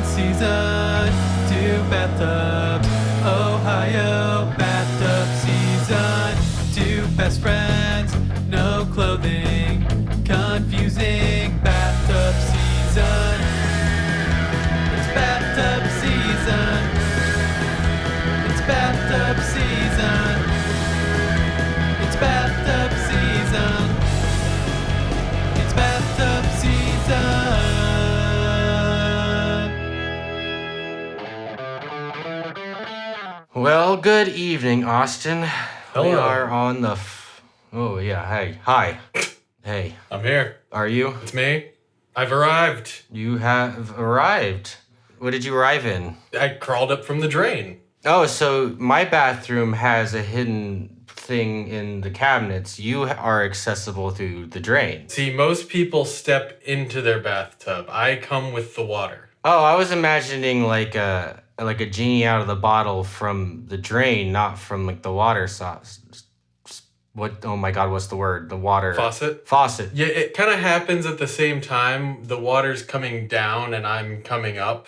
season 2 bathtub. Ohio bathtub season 2. Best friends, no clothing, confusing bathtub season. It's bathtub season. It's bathtub season. It's bathtub season. It's bathtub season. Well, good evening, Austin. Hello. We are on the... Oh, yeah, hey. Hi. Hey. I'm here. Are you? It's me. I've arrived. You have arrived. What did you arrive in? I crawled up from the drain. Oh, so my bathroom has a hidden thing in the cabinets. You are accessible through the drain. See, most people step into their bathtub. I come with the water. Oh, I was imagining like a genie out of the bottle from the drain, not from like the water source. What? Oh my God, what's the word? The water... Faucet? Faucet. Yeah, it kind of happens at the same time. The water's coming down and I'm coming up.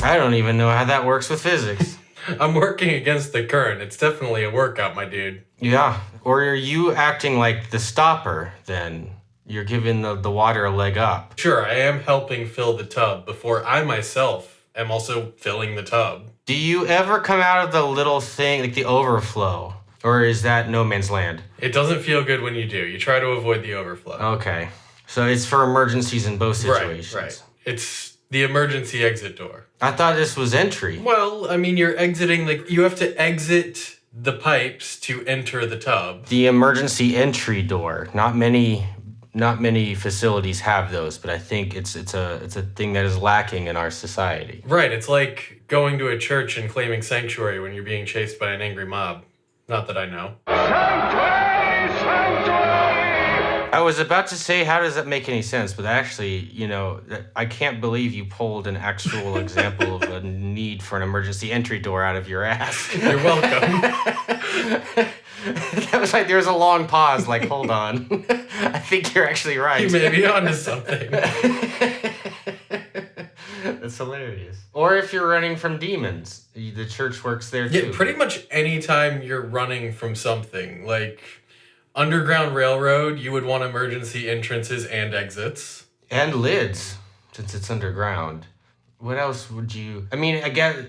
I don't even know how that works with physics. I'm working against the current. It's definitely a workout, my dude. Yeah. Or are you acting like the stopper then? You're giving the water a leg up. Sure, I am helping fill the tub before I myself am also filling the tub. Do you ever come out of the little thing, like the overflow? Or is that no man's land? It doesn't feel good when you do. You try to avoid the overflow. Okay. So it's for emergencies in both situations. Right. It's the emergency exit door. I thought this was entry. Well, I mean, you're exiting, like, you have to exit the pipes to enter the tub. The emergency entry door. Not many facilities have those, but I think it's a thing that is lacking in our society. Right, it's like going to a church and claiming sanctuary when you're being chased by an angry mob. Not that I know. I was about to say, how does that make any sense? But actually, I can't believe you pulled an actual example of a need for an emergency entry door out of your ass. You're welcome. That was like, there was a long pause, like, hold on. I think you're actually right. You may be onto something. That's hilarious. Or if you're running from demons, the church works there too. Yeah, pretty much any time you're running from something, like Underground Railroad, you would want emergency entrances and exits. And lids, since it's underground. What else would you... I mean, I guess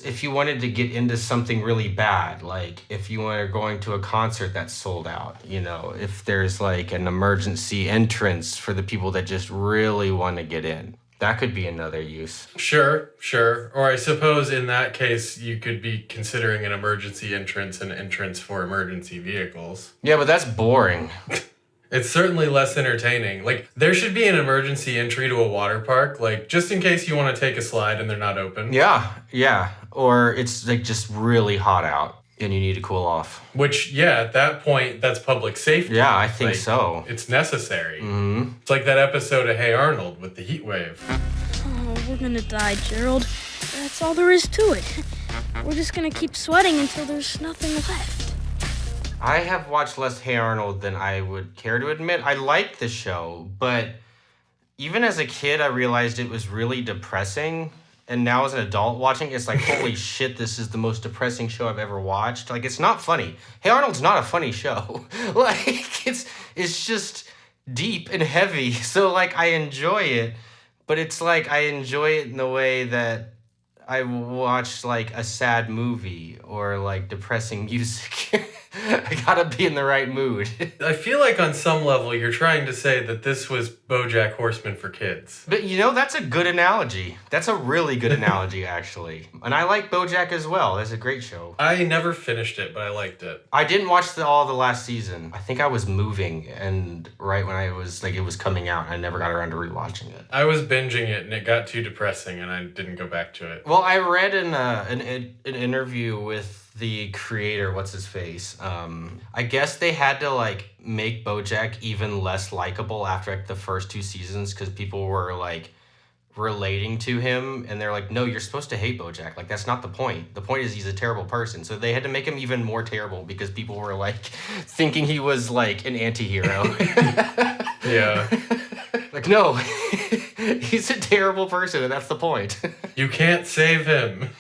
if you wanted to get into something really bad, like if you were going to a concert that's sold out, if there's like an emergency entrance for the people that just really want to get in. That could be another use. Sure. Or I suppose in that case, you could be considering an emergency entrance an entrance for emergency vehicles. Yeah, but that's boring. It's certainly less entertaining. Like, there should be an emergency entry to a water park, like, just in case you want to take a slide and they're not open. Yeah. Or it's like just really hot out and you need to cool off. Which, yeah, at that point, that's public safety. Yeah, I think so. It's necessary. Mm-hmm. It's like that episode of Hey Arnold with the heat wave. Oh, we're gonna die, Gerald. That's all there is to it. We're just gonna keep sweating until there's nothing left. I have watched less Hey Arnold than I would care to admit. I like the show, but even as a kid, I realized it was really depressing. And now as an adult watching, it's like, holy shit, this is the most depressing show I've ever watched. Like, it's not funny. Hey Arnold's not a funny show. Like, it's just deep and heavy. So, like, I enjoy it, but it's like I enjoy it in the way that I watch, like, a sad movie or, like, depressing music. I gotta be in the right mood. I feel like on some level you're trying to say that this was BoJack Horseman for kids. But that's a good analogy. That's a really good analogy, actually. And I like BoJack as well. It's a great show. I never finished it, but I liked it. I didn't watch all the last season. I think I was moving, and right when it was coming out, I never got around to rewatching it. I was binging it, and it got too depressing, and I didn't go back to it. Well, I read an interview with the creator, what's his face? I guess they had to like make BoJack even less likable after like the first 2 seasons because people were like relating to him, and they're like, no, you're supposed to hate Bojack. Like, that's not the point. The point is he's a terrible person. So they had to make him even more terrible because people were like thinking he was like an anti-hero. Yeah. Like, no, he's a terrible person, and that's the point. You can't save him.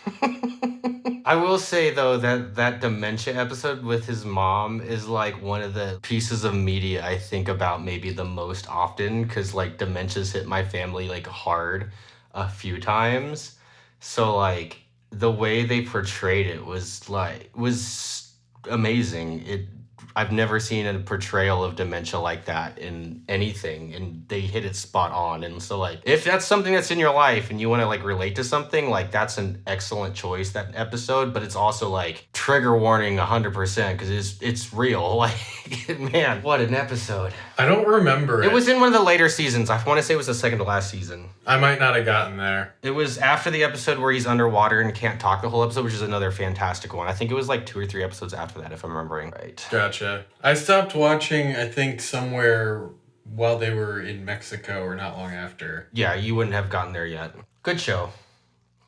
I will say, though, that dementia episode with his mom is, like, one of the pieces of media I think about maybe the most often, because, like, dementia's hit my family, like, hard a few times. So, like, the way they portrayed it was amazing. I've never seen a portrayal of dementia like that in anything, and they hit it spot on. And so, like, if that's something that's in your life and you want to, like, relate to something, like, that's an excellent choice, that episode. But it's also, like, trigger warning 100% because it's real. Like, man, what an episode. I don't remember it. It was in one of the later seasons. I want to say it was the second to last season. I might not have gotten there. It was after the episode where he's underwater and can't talk the whole episode, which is another fantastic one. I think it was like 2 or 3 episodes after that, if I'm remembering right. Gotcha. I stopped watching, I think, somewhere while they were in Mexico or not long after. Yeah, you wouldn't have gotten there yet. Good show.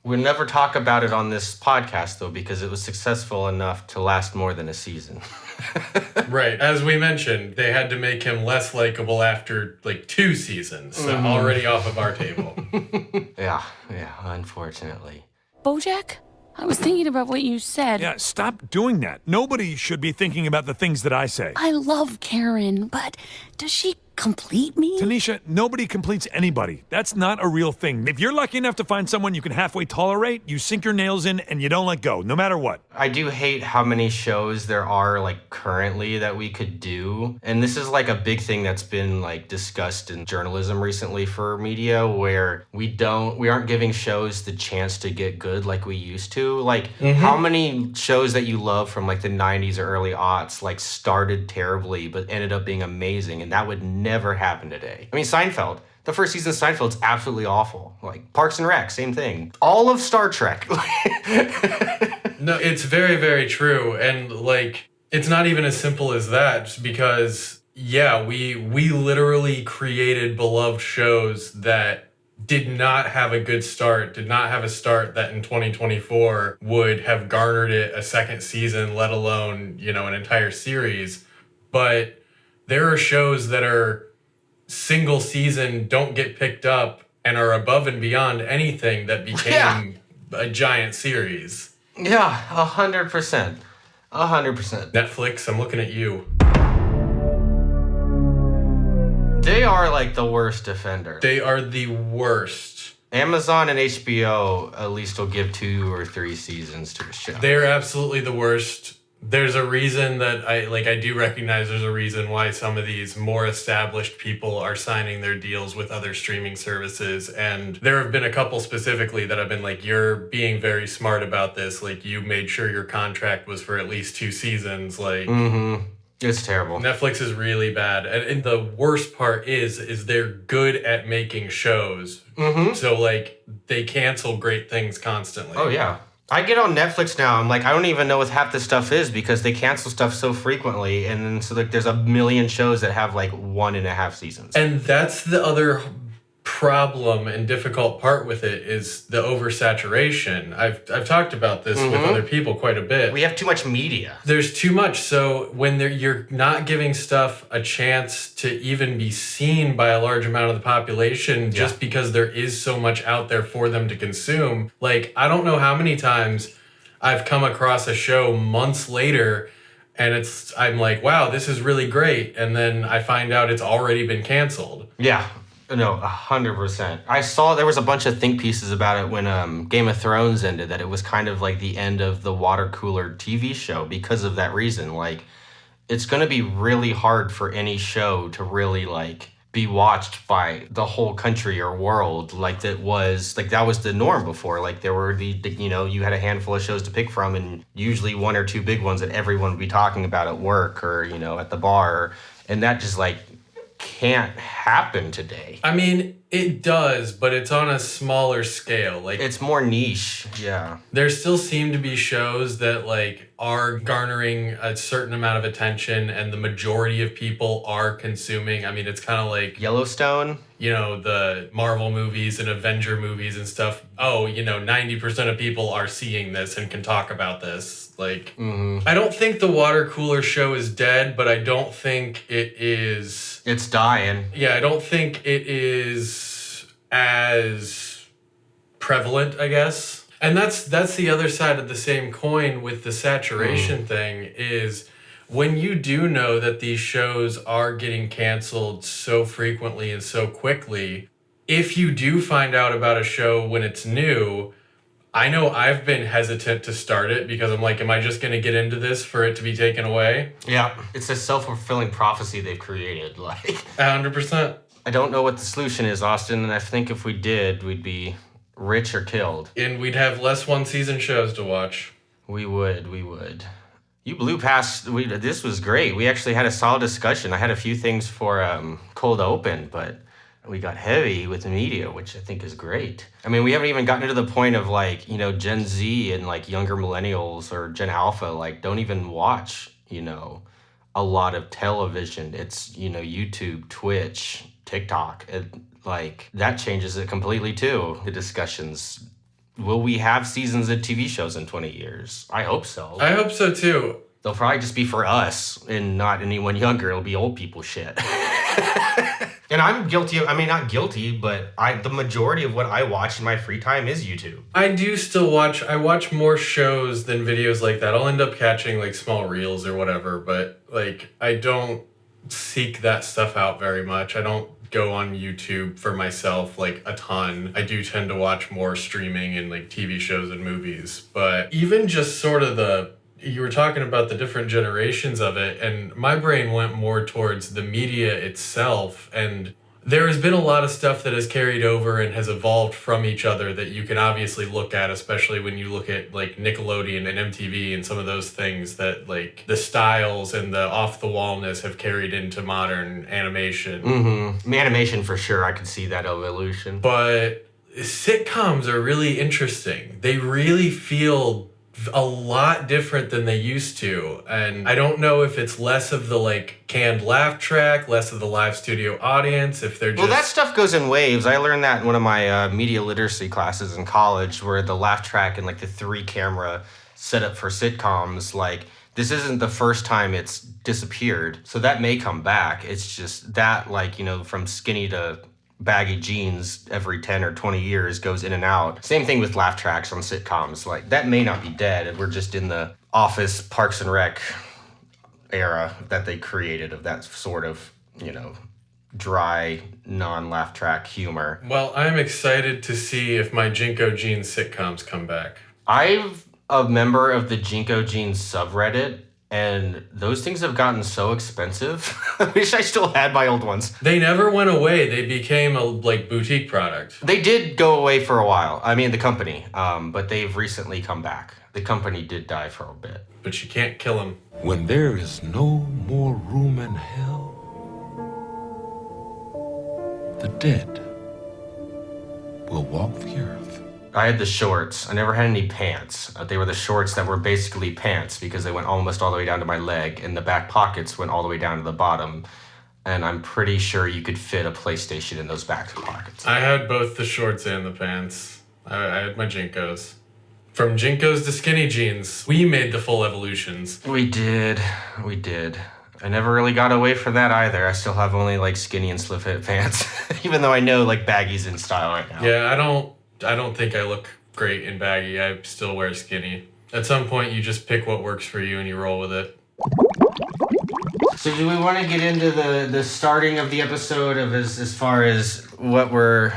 We'll never talk about it on this podcast, though, because it was successful enough to last more than a season. Right. As we mentioned, they had to make him less likable after, like, 2 seasons. So already off of our table. Yeah, unfortunately. Bojack? I was thinking about what you said. Yeah, stop doing that. Nobody should be thinking about the things that I say. I love Karen, but does she complete me? Tanisha, nobody completes anybody. That's not a real thing. If you're lucky enough to find someone you can halfway tolerate, you sink your nails in and you don't let go, no matter what. I do hate how many shows there are, like, currently that we could do. And this is, like, a big thing that's been, like, discussed in journalism recently for media, where we aren't giving shows the chance to get good like we used to. Like, how many shows that you love from, like, the 90s or early aughts, like, started terribly but ended up being amazing, and that would never happen today. I mean, Seinfeld. The first season of Seinfeld's absolutely awful. Like, Parks and Rec, same thing. All of Star Trek. No, it's very, very true. And, like, it's not even as simple as that, just because, yeah, we literally created beloved shows that did not have a good start, did not have a start that in 2024 would have garnered it a second season, let alone, you know, an entire series. But there are shows that are single season, don't get picked up, and are above and beyond anything that became a giant series. Yeah, 100%. 100%. Netflix, I'm looking at you. They are, like, the worst offender. They are the worst. Amazon and HBO at least will give 2 or 3 seasons to a show. They're absolutely the worst. There's a reason that I do recognize there's a reason why some of these more established people are signing their deals with other streaming services. And there have been a couple specifically that have been like, you're being very smart about this. Like, you made sure your contract was for at least 2 seasons. Like, It's terrible. Netflix is really bad. And the worst part is they're good at making shows. So, like, they cancel great things constantly. Oh, yeah. I get on Netflix now. I'm like, I don't even know what half the stuff is because they cancel stuff so frequently. And then so, like, there's a million shows that have, like, 1.5 seasons. And that's the other problem and difficult part with it is the oversaturation. I've talked about this with other people quite a bit. We have too much media. There's too much. So when you're not giving stuff a chance to even be seen by a large amount of the population just because there is so much out there for them to consume. Like, I don't know how many times I've come across a show months later and I'm like, wow, this is really great. And then I find out it's already been canceled. Yeah. No, 100%. I saw there was a bunch of think pieces about it when Game of Thrones ended, that it was kind of like the end of the water cooler TV show because of that reason. Like, it's going to be really hard for any show to really, like, be watched by the whole country or world like that was the norm before. Like, there were you had a handful of shows to pick from, and usually 1 or 2 big ones that everyone would be talking about at work or, at the bar. And that just, like, can't happen today. I mean, it does, but it's on a smaller scale. Like, It's more niche, yeah. there still seem to be shows that like are garnering a certain amount of attention and the majority of people are consuming. I mean, it's kind of like, Yellowstone? you know, the Marvel movies and Avenger movies and stuff. Oh, you know, 90% of people are seeing this and can talk about this. Like, I don't think the water cooler show is dead, but I don't think it is. It's dying. Yeah, I don't think it is as prevalent, I guess. And that's the other side of the same coin with the saturation thing is when you do know that these shows are getting canceled so frequently and so quickly, if you do find out about a show when it's new, I know I've been hesitant to start it because I'm like, am I just going to get into this for it to be taken away? Yeah. It's a self-fulfilling prophecy they've created. Like, 100%. I don't know what the solution is, Austin, and I think if we did, we'd be rich or killed. And we'd have less one-season shows to watch. We would. You blew past, this was great. We actually had a solid discussion. I had a few things for cold open, but we got heavy with the media, which I think is great. I mean, we haven't even gotten to the point of like, you know, Gen Z and like younger millennials or Gen Alpha, like don't even watch, you know, a lot of television. It's, you know, YouTube, Twitch, TikTok. Like that changes it completely too, the discussions. Will we have seasons of TV shows in 20 years? I hope so. I hope so too. They'll probably just be for us and not anyone younger. It'll be old people shit. And I'm guilty of, I mean, not guilty, but the majority of what I watch in my free time is YouTube. I do still I watch more shows than videos like that. I'll end up catching like small reels or whatever, but like I don't seek that stuff out very much. I don't go on YouTube for myself like a ton. I do tend to watch more streaming and like TV shows and movies, but even just sort of you were talking about the different generations of it, and my brain went more towards the media itself. And there has been a lot of stuff that has carried over and has evolved from each other that you can obviously look at, especially when you look at like Nickelodeon and MTV and some of those things that like the styles and the off-the-wallness have carried into modern animation. Mm-hmm. Animation for sure, I could see that evolution. But sitcoms are really interesting. They really feel a lot different than they used to, and I don't know if it's less of the like canned laugh track, less of the live studio audience, if they're just... Well, that stuff goes in waves. I learned that in one of my media literacy classes in college, where the laugh track and like the 3-camera setup for sitcoms, like this isn't the first time it's disappeared, so that may come back. It's just that, like, you know, from skinny to baggy jeans every 10 or 20 years goes in and out. Same thing with laugh tracks on sitcoms. Like, that may not be dead. We're just in the Office, Parks and Rec era that they created of that sort of, you know, dry, non-laugh track humor. Well, I'm excited to see if my Jinko Jeans sitcoms come back. I'm a member of the Jinko Jeans subreddit, and those things have gotten so expensive. I wish I still had my old ones. They never went away. They became a like boutique product. They did go away for a while. I mean, the company, but they've recently come back. The company did die for a bit. But you can't kill them. When there is no more room in hell, the dead will walk the earth. I had the shorts. I never had any pants. They were the shorts that were basically pants because they went almost all the way down to my leg, and the back pockets went all the way down to the bottom. And I'm pretty sure you could fit a PlayStation in those back pockets. I had both the shorts and the pants. I had my Jinkos. From Jinkos to skinny jeans, we made the full evolutions. We did. I never really got away from that either. I still have only like skinny and slim fit pants, even though I know like baggy's in style right now. Yeah, I don't think I look great in baggy. I still wear skinny. At some point, you just pick what works for you and you roll with it. So do we want to get into the starting of the episode of as far as what we're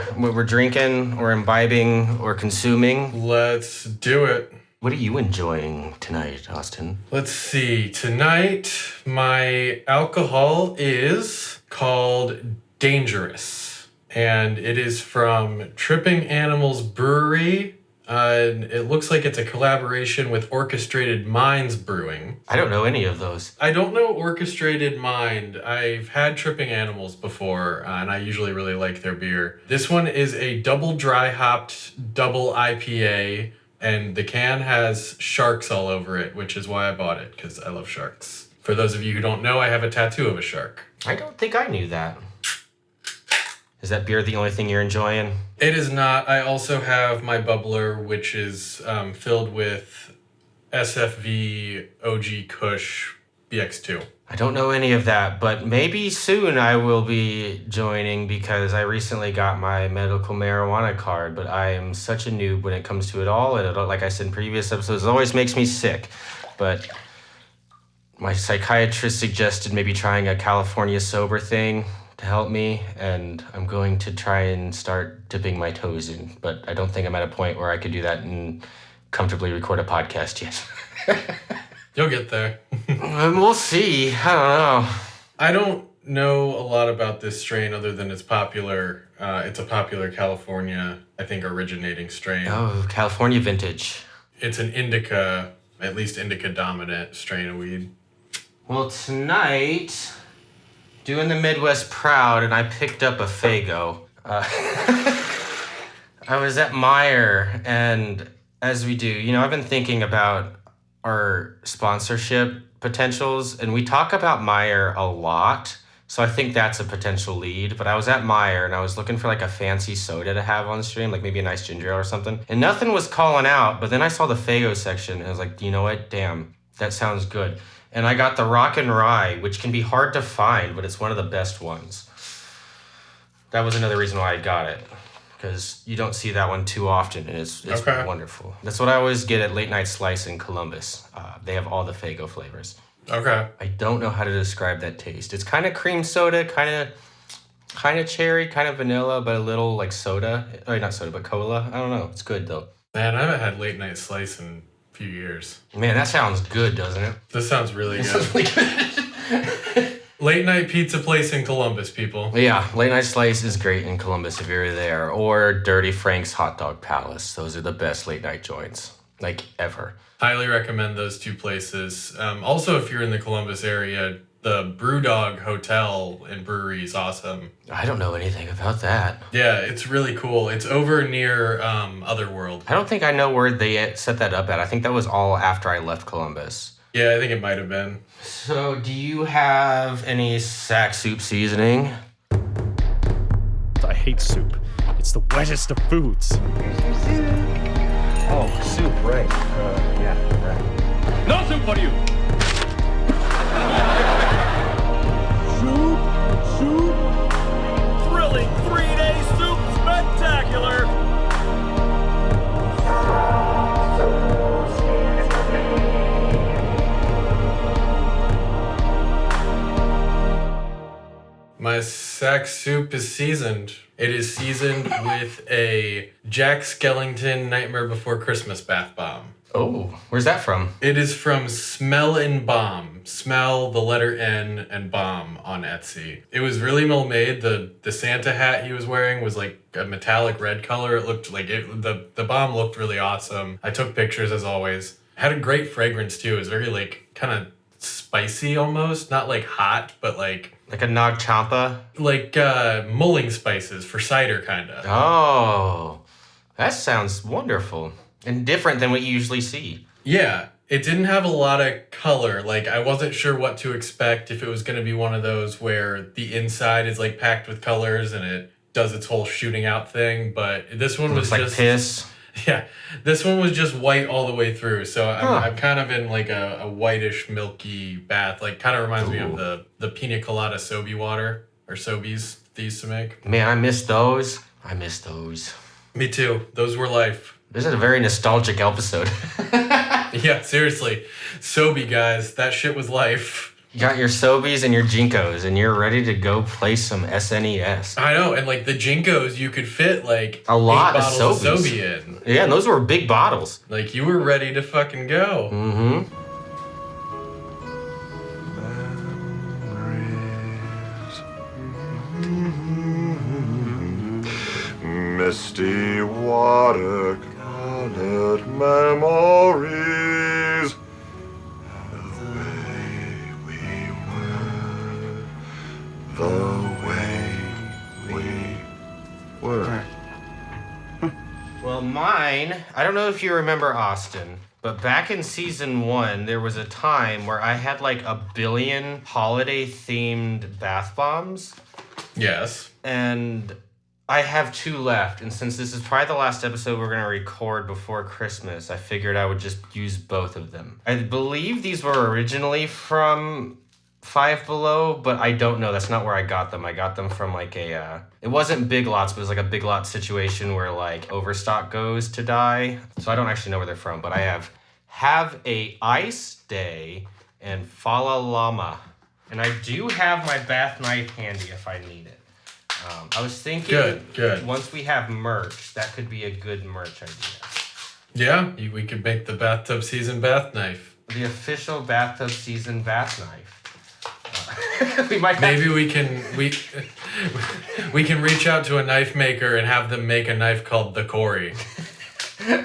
drinking or imbibing or consuming? Let's do it. What are you enjoying tonight, Austin? Let's see. Tonight, my alcohol is called Dangerous. And it is from Tripping Animals Brewery It looks like it's a collaboration with Orchestrated Minds Brewing. I don't know any of those. I don't know Orchestrated Mind. I've had Tripping Animals before, and I usually really like their beer. This one is a double dry hopped double IPA, and the can has sharks all over it, which is why I bought it, because I love sharks. For those of you who don't know, I have a tattoo of a shark. I don't think I knew that. Is that beer the only thing you're enjoying? It is not. I also have my bubbler, which is filled with SFV OG Kush BX2. I don't know any of that, but maybe soon I will be joining because I recently got my medical marijuana card, but I am such a noob when it comes to it all. And like I said in previous episodes, it always makes me sick. But my psychiatrist suggested maybe trying a California sober thing to help me, and I'm going to try and start dipping my toes in, but I don't think I'm at a point where I could do that and comfortably record a podcast yet. You'll get there. We'll see. I don't know. I don't know a lot about this strain other than it's popular. It's a popular California, I think, originating strain. Oh, California vintage. It's an indica, at least indica dominant strain of weed. Well, tonight, doing the Midwest proud, and I picked up a Faygo. I was at Meijer, and as we do, I've been thinking about our sponsorship potentials, and we talk about Meijer a lot, so I think that's a potential lead. But I was at Meijer, and I was looking for like a fancy soda to have on stream, like maybe a nice ginger ale or something, and nothing was calling out. But then I saw the Faygo section, and I was like, you know what? Damn, that sounds good. And I got the Rock and Rye, which can be hard to find, but it's one of the best ones. That was another reason why I got it, because you don't see that one too often, and it's Okay. wonderful. That's what I always get at Late Night Slice in Columbus. They have all the Faygo flavors. Okay. I don't know how to describe that taste. It's kind of cream soda, kind of cherry, kind of vanilla, but a little like soda. Or not soda, but cola. I don't know. It's good though. Man, I haven't had late night slice in a few years. Man, that sounds good, doesn't it? This sounds really good. Late night pizza place in Columbus, people. Yeah, Late Night Slice is great in Columbus if you're there. Or Dirty Frank's Hot Dog Palace. Those are the best late night joints, like ever. Highly recommend those two places. Also, if you're in the Columbus area, the Brewdog Hotel and Brewery is awesome. I don't know anything about that. Yeah, it's really cool. It's over near Otherworld. I don't think I know where they set that up at. I think that was all after I left Columbus. Yeah, I think it might have been. So, do you have any sack soup seasoning? I hate soup. It's the wettest of foods. Oh, soup, right. Yeah, right. No soup for you! Soup! Thrilling 3-day soup spectacular! My sack soup is seasoned. It is seasoned with a Jack Skellington Nightmare Before Christmas bath bomb. Oh, where's that from? It is from Smell and Bomb. Smell, the letter N, and Bomb on Etsy. It was really well made. The Santa hat he was wearing was like a metallic red color. It looked like the bomb looked really awesome. I took pictures as always. Had a great fragrance too. It was very like kind of spicy almost. Not like hot, but like a Nag Champa? Like mulling spices for cider kind of. Oh, that sounds wonderful. And different than what you usually see. Yeah, it didn't have a lot of color. Like, I wasn't sure what to expect, if it was going to be one of those where the inside is, like, packed with colors and it does its whole shooting out thing. But this one was like just... piss. Yeah, this one was just white all the way through. So I'm kind of in, like, a whitish, milky bath. Like, kind of reminds me of the pina colada Sobe water, or Sobeys they used to make. Man, I miss those. Me too. Those were life. This is a very nostalgic episode. Yeah, seriously. Sobe, guys, that shit was life. You got your Sobeys and your Jinkos, and you're ready to go play some SNES. I know, and like the Jinkos, you could fit like a lot 8 of bottles of Sobeys. Sobe in. Yeah, and those were big bottles. Like you were ready to fucking go. Mm-hmm. Misty watercolor Let memories the way we were. Well, mine, I don't know if you remember Austin, but back in season 1, there was a time where I had like 1 billion holiday-themed bath bombs. Yes. And I have 2 left. And since this is probably the last episode we're going to record before Christmas, I figured I would just use both of them. I believe these were originally from Five Below, but I don't know. That's not where I got them. I got them from like it wasn't Big Lots, but it was like a Big Lots situation where like Overstock goes to die. So I don't actually know where they're from, but I have a Ice Day and Fala Llama. And I do have my bath knife handy if I need it. I was thinking Good. Once we have merch, that could be a good merch idea. Yeah, we could make the bathtub season bath knife. The official bathtub season bath knife. We might have Maybe we can reach out to a knife maker and have them make a knife called the Corey. I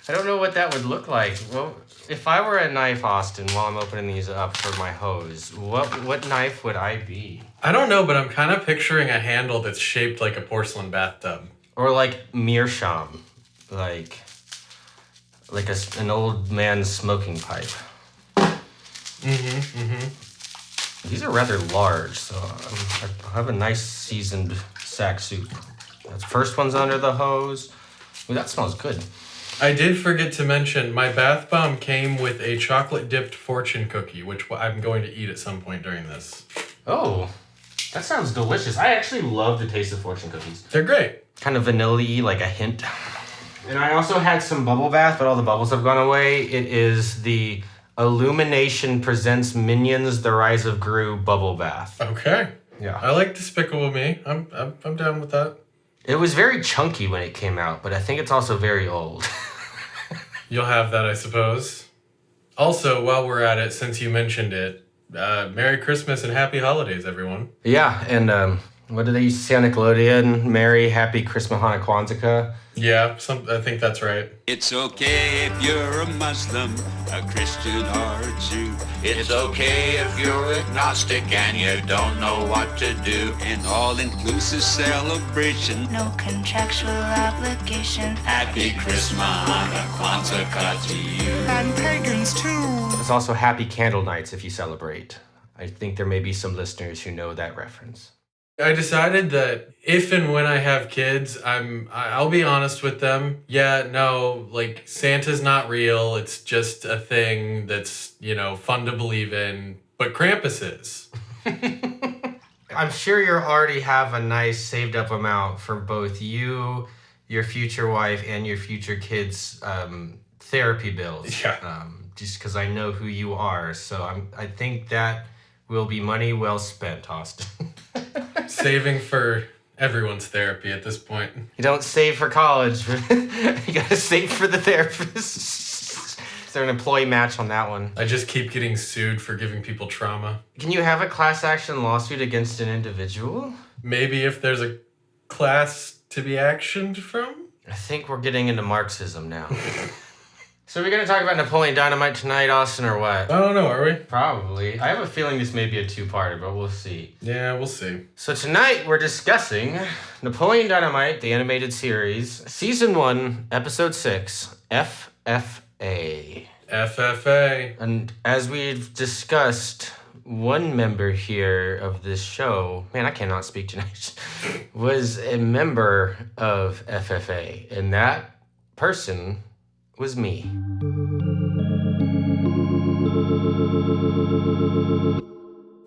don't know what that would look like. Well, if I were a knife, Austin, while I'm opening these up for my hose, what knife would I be? I don't know, but I'm kind of picturing a handle that's shaped like a porcelain bathtub. Or like meerschaum, like an old man's smoking pipe. These are rather large, so I have a nice seasoned sack soup. That first one's under the hose. Ooh, that smells good. I did forget to mention, my bath bomb came with a chocolate-dipped fortune cookie, which I'm going to eat at some point during this. Oh, that sounds delicious. I actually love the taste of fortune cookies. They're great. Kind of vanilla-y, like a hint. And I also had some bubble bath, but all the bubbles have gone away. It is the Illumination Presents Minions: The Rise of Gru bubble bath. Okay. Yeah. I like Despicable Me. I'm down with that. It was very chunky when it came out, but I think it's also very old. You'll have that, I suppose. Also, while we're at it, since you mentioned it, Merry Christmas and Happy Holidays, everyone. Yeah, and what do they used to say on Nickelodeon? Merry, Happy Christmas, Hanukkah, Kwanzaa. Yeah, I think that's right. It's okay if you're a Muslim, a Christian, or a Jew. It's okay if you're agnostic and you don't know what to do. An all-inclusive celebration. No contractual obligation. Happy Christmas, Hanukkah, Kwanzaa to you. And pagans too. It's also Happy Candle Nights if you celebrate. I think there may be some listeners who know that reference. I decided that if and when I have kids, I'll be honest with them. Yeah, no, like Santa's not real. It's just a thing that's, fun to believe in. But Krampus is. I'm sure you already have a nice saved up amount for both you, your future wife, and your future kids' therapy bills. Yeah. Just because I know who you are. So I think that will be money well spent, Austin. Saving for everyone's therapy at this point. You don't save for college. You gotta save for the therapist. Is there an employee match on that one? I just keep getting sued for giving people trauma. Can you have a class action lawsuit against an individual? Maybe if there's a class to be actioned from? I think we're getting into Marxism now. So we're going to talk about Napoleon Dynamite tonight, Austin, or what? I don't know, are we? Probably. I have a feeling this may be a two-parter, but we'll see. Yeah, we'll see. So tonight we're discussing Napoleon Dynamite, the animated series, Season 1, Episode 6, FFA. FFA. And as we've discussed, one member here of this show, man, I cannot speak tonight, was a member of FFA, and that person was me.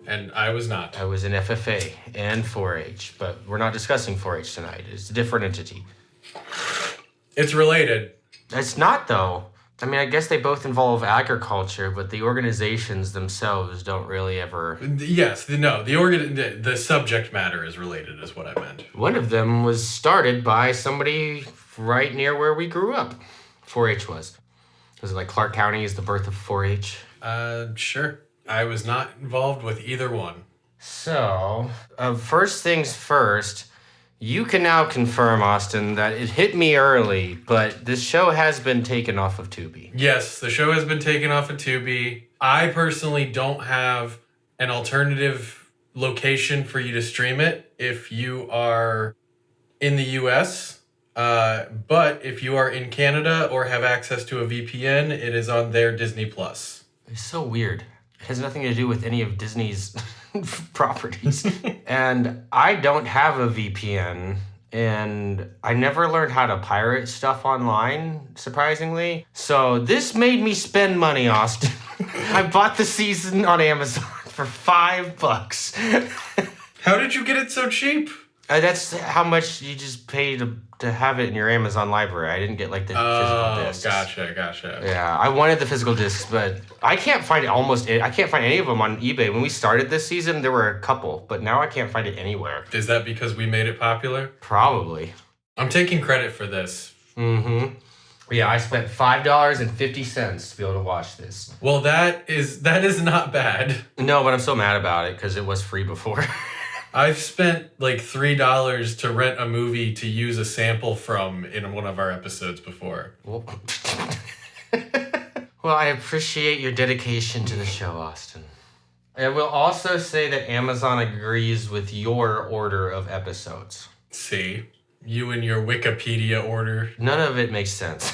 And I was not. I was in FFA and 4-H, but we're not discussing 4-H tonight. It's a different entity. It's related. It's not, though. I mean, I guess they both involve agriculture, but the organizations themselves don't really ever... Yes, the subject matter is related, is what I meant. One of them was started by somebody right near where we grew up. 4-H was. Was it like Clark County is the birth of 4-H? Sure. I was not involved with either one. So, first things first, You can now confirm, Austin, that it hit me early, but this show has been taken off of Tubi. Yes, the show has been taken off of Tubi. I personally don't have an alternative location for you to stream it if you are in the US. But if you are in Canada or have access to a VPN, it is on their Disney Plus. It's so weird. It has nothing to do with any of Disney's properties. And I don't have a VPN, and I never learned how to pirate stuff online, surprisingly. So this made me spend money, Austin. I bought the season on Amazon for $5. How did you get it so cheap? That's how much you just pay to have it in your Amazon library. I didn't get like the physical discs. Gotcha. Yeah, I wanted the physical discs, but I can't find I can't find any of them on eBay. When we started this season, there were a couple, but now I can't find it anywhere. Is that because we made it popular? Probably. I'm taking credit for this. Mm-hmm. Yeah, I spent $5.50 to be able to watch this. Well, that is not bad. No, but I'm so mad about it because it was free before. I've spent like $3 to rent a movie to use a sample from in one of our episodes before. Well, I appreciate your dedication to the show, Austin. I will also say that Amazon agrees with your order of episodes. See, you and your Wikipedia order. None of it makes sense.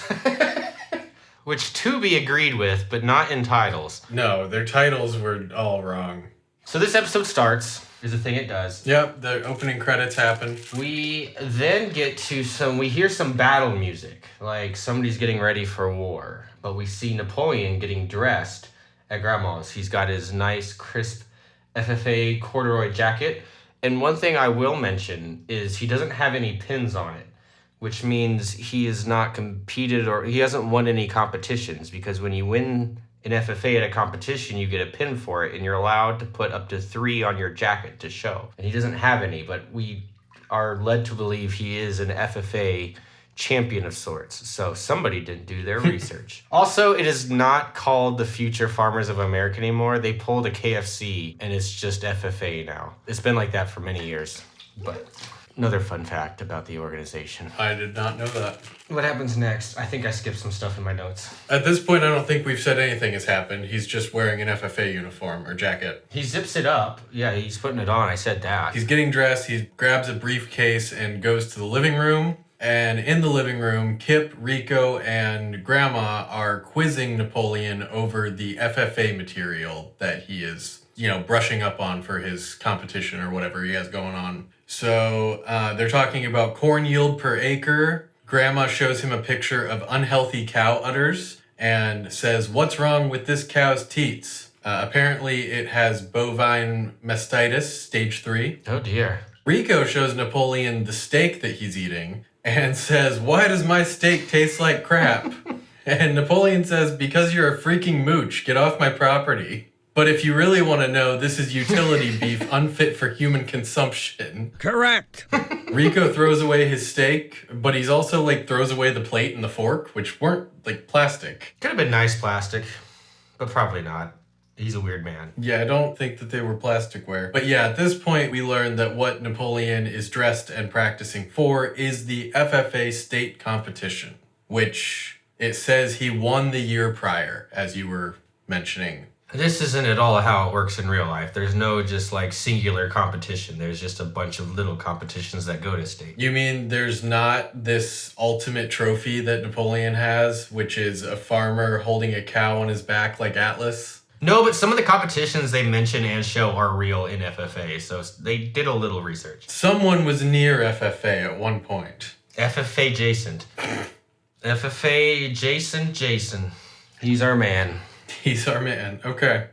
Which Tubi agreed with, but not in titles. No, their titles were all wrong. So this episode starts. Is the thing it does. Yep, the opening credits happen. We then get to we hear some battle music, like somebody's getting ready for war. But we see Napoleon getting dressed at Grandma's. He's got his nice, crisp FFA corduroy jacket. And one thing I will mention is he doesn't have any pins on it, which means he has not competed or he hasn't won any competitions, because when you win an FFA at a competition, you get a pin for it, and you're allowed to put up to 3 on your jacket to show. And he doesn't have any, but we are led to believe he is an FFA champion of sorts. So somebody didn't do their research. Also, it is not called the Future Farmers of America anymore. They pulled a KFC, and it's just FFA now. It's been like that for many years. But another fun fact about the organization. I did not know that. What happens next? I think I skipped some stuff in my notes. At this point, I don't think we've said anything has happened. He's just wearing an FFA uniform or jacket. He zips it up. Yeah, he's putting it on. I said that. He's getting dressed. He grabs a briefcase and goes to the living room. And in the living room, Kip, Rico, and Grandma are quizzing Napoleon over the FFA material that he is, brushing up on for his competition or whatever he has going on. So they're talking about corn yield per acre. Grandma shows him a picture of unhealthy cow udders and says, "What's wrong with this cow's teats?" Apparently it has bovine mastitis, stage 3. Oh dear. Rico shows Napoleon the steak that he's eating and says, "Why does my steak taste like crap?" And Napoleon says, "Because you're a freaking mooch. Get off my property." But if you really want to know, this is utility beef unfit for human consumption. Correct. Rico throws away his steak, but he's also throws away the plate and the fork, which weren't plastic. Could have been nice plastic, but probably not. He's a weird man. Yeah, I don't think that they were plasticware. But yeah, at this point, we learn that what Napoleon is dressed and practicing for is the FFA state competition, which it says he won the year prior, as you were mentioning. This isn't at all how it works in real life. There's no just singular competition. There's just a bunch of little competitions that go to state. You mean there's not this ultimate trophy that Napoleon has, which is a farmer holding a cow on his back like Atlas? No, but some of the competitions they mention and show are real in FFA, so they did a little research. Someone was near FFA at one point. FFA Jason. FFA Jason. He's our man. He's our man. Okay.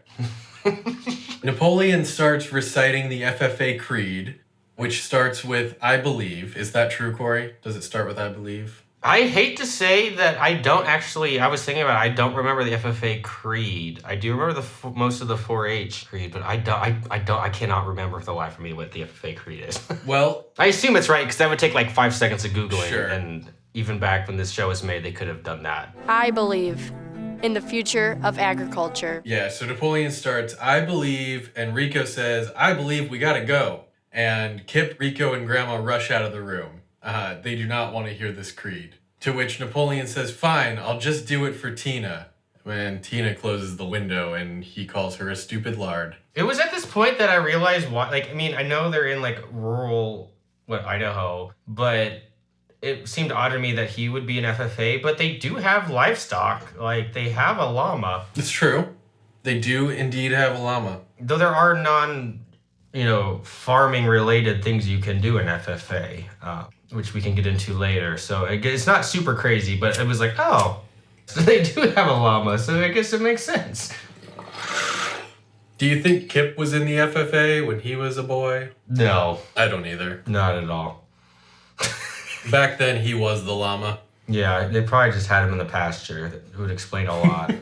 Napoleon starts reciting the FFA Creed, which starts with, "I believe." Is that true, Corey? Does it start with "I believe"? I hate to say that I was thinking about it, I don't remember the FFA Creed. I do remember most of the 4-H Creed, but I cannot remember for the life of me what the FFA Creed is. Well, I assume it's right, because that would take 5 seconds of Googling. Sure. And even back when this show was made, they could have done that. I believe in the future of agriculture. Yeah, so Napoleon starts, "I believe," and Rico says, "I believe we gotta go." and Kip, Rico, and Grandma rush out of the room. They do not want to hear this creed. To which Napoleon says, fine, I'll just do it for Tina. When Tina closes the window and he calls her a stupid lard. It was at this point that I realized why, like, I mean, I know they're in like rural, Idaho, but it seemed odd to me that he would be an FFA, but they do have livestock. Like, they have a llama. It's true. They do indeed have a llama. Though there are farming related things you can do in FFA, which we can get into later. So it's not super crazy, but it was like, oh, so they do have a llama, so I guess it makes sense. Do you think Kip was in the FFA when he was a boy? No. I don't either. Not at all. Back then, he was the llama. Yeah, they probably just had him in the pasture. It would explain a lot.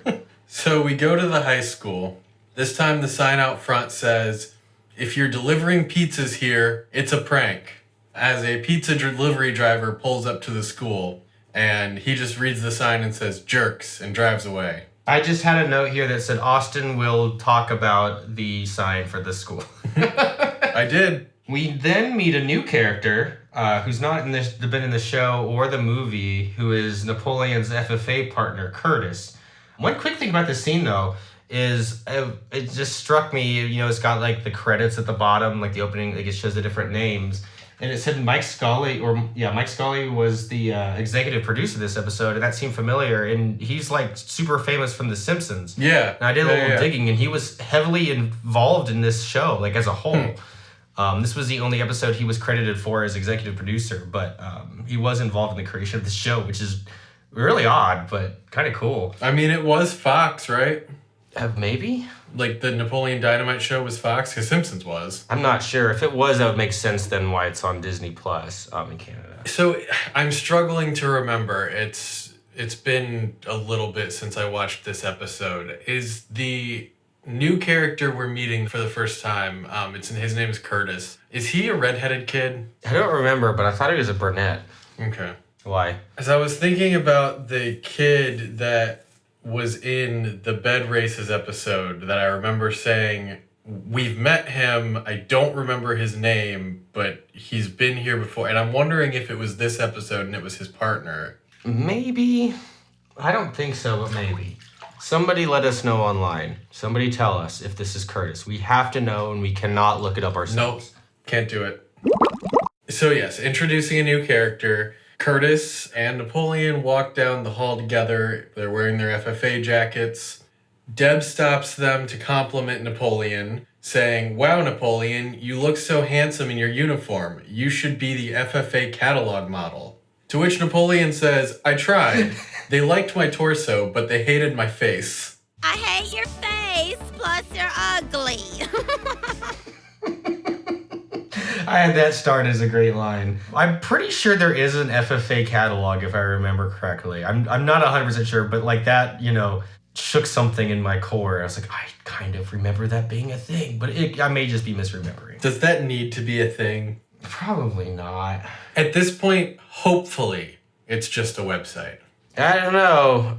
So we go to the high school. This time the sign out front says, if you're delivering pizzas here, it's a prank. As a pizza delivery driver pulls up to the school, and he just reads the sign and says, jerks, and drives away. I just had a note here that said, Austin will talk about the sign for the school. I did. We then meet a new character who's not been in the show or the movie, who is Napoleon's FFA partner, Curtis. One quick thing about this scene, though, is it just struck me, it's got like the credits at the bottom, like the opening, like it shows the different names. And it said Mike Scully was the executive producer of this episode, and that seemed familiar. And he's like super famous from The Simpsons. Yeah. And I did a little digging, and he was heavily involved in this show, like as a whole. This was the only episode he was credited for as executive producer, but he was involved in the creation of the show, which is really odd, but kind of cool. I mean, it was Fox, right? Maybe? Like the Napoleon Dynamite show was Fox, because Simpsons was. I'm not sure. If it was, that would make sense then why it's on Disney Plus in Canada. So I'm struggling to remember. It's been a little bit since I watched this episode. Is the new character we're meeting for the first time, his name is Curtis. Is he a redheaded kid? I don't remember, but I thought he was a brunette. Okay. Why? As I was thinking about the kid that was in the bed races episode that I remember saying, we've met him, I don't remember his name, but he's been here before. And I'm wondering if it was this episode and it was his partner. Maybe. I don't think so, but maybe. Somebody let us know online. Somebody tell us if this is Curtis. We have to know, and we cannot look it up ourselves. Nope, can't do it. So yes, introducing a new character. Curtis and Napoleon walk down the hall together. They're wearing their FFA jackets. Deb stops them to compliment Napoleon, saying, wow, Napoleon, you look so handsome in your uniform. You should be the FFA catalog model. To which Napoleon says, I tried. They liked my torso, but they hated my face. I hate your face, plus you're ugly. I had that start as a great line. I'm pretty sure there is an FFA catalog, if I remember correctly. I'm not 100% sure, but like that, shook something in my core. I was like, I kind of remember that being a thing, but I may just be misremembering. Does that need to be a thing? Probably not. At this point, hopefully, it's just a website. I don't know.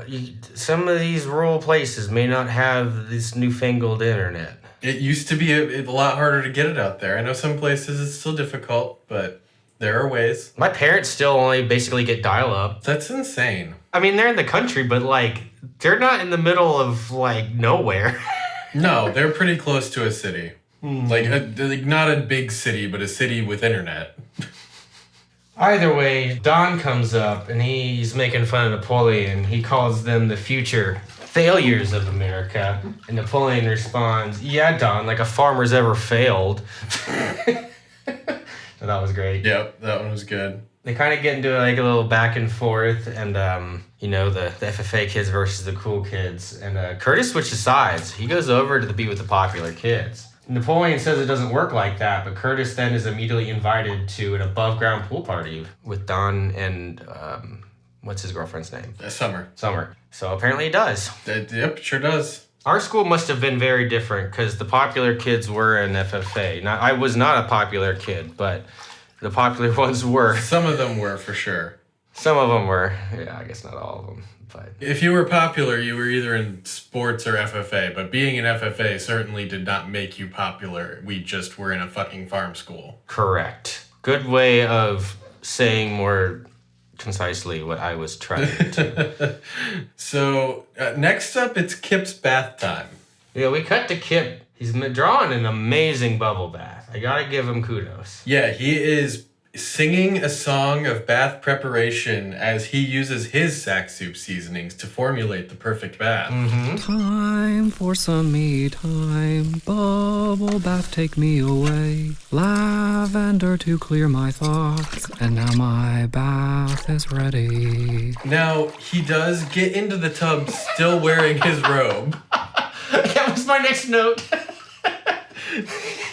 Some of these rural places may not have this newfangled internet. It used to be a lot harder to get it out there. I know some places it's still difficult, but there are ways. My parents still only basically get dial-up. That's insane. I mean, they're in the country, but they're not in the middle of nowhere. No, they're pretty close to a city. Not a big city, but a city with internet. Either way, Don comes up and he's making fun of Napoleon. He calls them the future failures of America. And Napoleon responds, yeah, Don, like a farmer's ever failed. So that was great. Yep, that one was good. They kind of get into a little back and forth, and the FFA kids versus the cool kids. And Curtis switches sides. He goes over to be with the popular kids. Napoleon says it doesn't work like that, but Curtis then is immediately invited to an above-ground pool party with Don and, what's his girlfriend's name? Summer. So apparently it does. Yep, sure does. Our school must have been very different because the popular kids were in FFA. Now, I was not a popular kid, but the popular ones were. Some of them were, for sure. Some of them were. Yeah, I guess not all of them. But if you were popular, you were either in sports or FFA, but being in FFA certainly did not make you popular. We just were in a fucking farm school. correct. Good way of saying more concisely what I was trying to. So, next up, it's Kip's bath time. Yeah, we cut to Kip. He's drawing an amazing bubble bath. I gotta give him kudos. Yeah, he is singing a song of bath preparation as he uses his sack soup seasonings to formulate the perfect bath. Time for some me time. Bubble bath, take me away. Lavender to clear my thoughts. And now my bath is ready. Now, he does get into the tub still wearing his robe. That was my next note.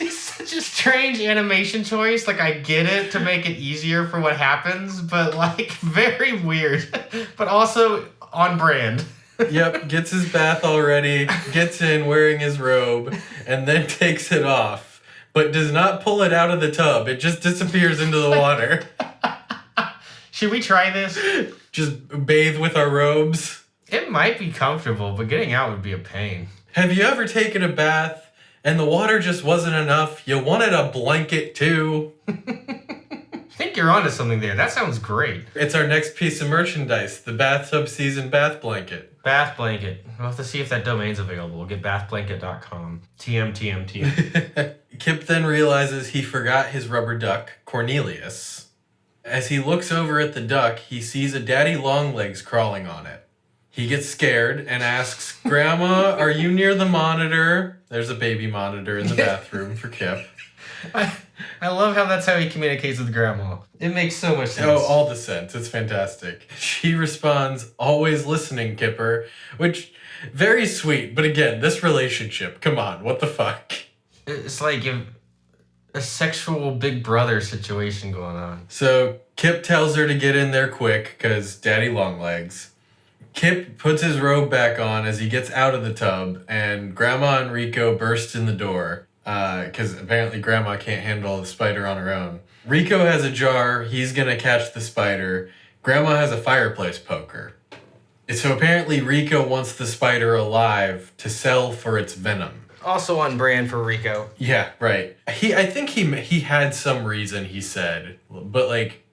It's such a strange animation choice. Like, I get it to make it easier for what happens, but, like, very weird. But also on brand. Yep, gets his bath already, gets in wearing his robe, and then takes it off. But does not pull it out of the tub. It just disappears into the water. Should we try this? Just bathe with our robes. It might be comfortable, but getting out would be a pain. Have you ever taken a bath and the water just wasn't enough? You wanted a blanket too? I think you're onto something there. That sounds great. It's our next piece of merchandise, the bathtub season bath blanket. Bath blanket. We'll have to see if that domain's available. We'll get bathblanket.com. TM. Kip then realizes he forgot his rubber duck, Cornelius. As he looks over at the duck, he sees a daddy longlegs crawling on it. He gets scared and asks, Grandma, are you near the monitor? There's a baby monitor in the bathroom for Kip. I love how that's how he communicates with Grandma. It makes so much sense. Oh, all the sense. It's fantastic. She responds, always listening, Kipper, which, very sweet. But again, this relationship, come on, what the fuck? It's like a sexual big brother situation going on. So Kip tells her to get in there quick, because daddy longlegs. Kip puts his robe back on as he gets out of the tub, and Grandma and Rico burst in the door, because apparently Grandma can't handle the spider on her own. Rico has a jar, he's gonna catch the spider. Grandma has a fireplace poker. So apparently Rico wants the spider alive to sell for its venom. Also on brand for Rico. Yeah, right. I think he had some reason, he said, but like,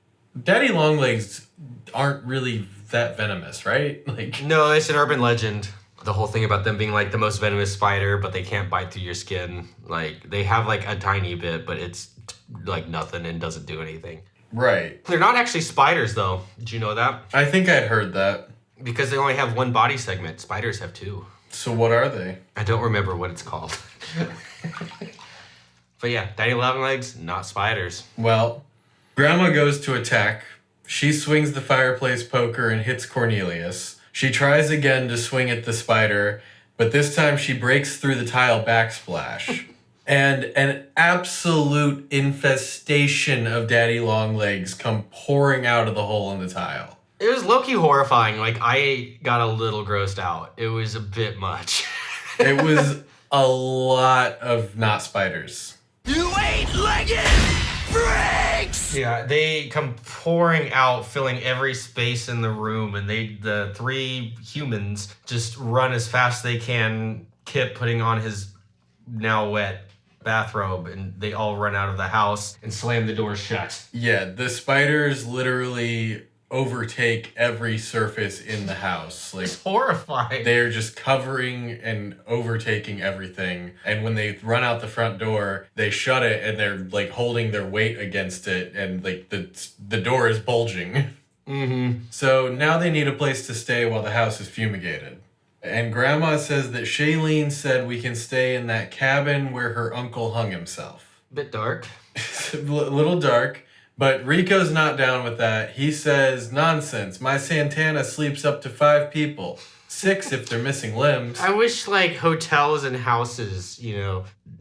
daddy longlegs aren't really that venomous, right? Like, no, it's an urban legend. The whole thing about them being like the most venomous spider, but they can't bite through your skin. Like, they have like a tiny bit, but it's like nothing and doesn't do anything. Right. They're not actually spiders though. Did you know that? I think I'd heard that. Because they only have one body segment. Spiders have two. So what are they? I don't remember what it's called. But yeah, daddy longlegs, not spiders. Well, Grandma goes to attack. She swings the fireplace poker and hits Cornelius. She tries again to swing at the spider, but this time she breaks through the tile backsplash. And an absolute infestation of daddy longlegs come pouring out of the hole in the tile. It was low-key horrifying. Like, I got a little grossed out. It was a bit much. It was a lot of not spiders. You eight-legged freaks! Yeah, they come pouring out, filling every space in the room, and the three humans just run as fast as they can, Kip putting on his now wet bathrobe, and they all run out of the house and slam the door shut. Yeah, the spiders literally overtake every surface in the house. Like, it's horrifying. They're just covering and overtaking everything. And when they run out the front door, they shut it and they're like holding their weight against it, and like the door is bulging. Mm-hmm. So now they need a place to stay while the house is fumigated. And Grandma says that Shailene said we can stay in that cabin where her uncle hung himself. Bit dark. A little dark. But Rico's not down with that. He says, nonsense. My Santana sleeps up to 5 people. 6 if they're missing limbs. I wish, like, hotels and houses,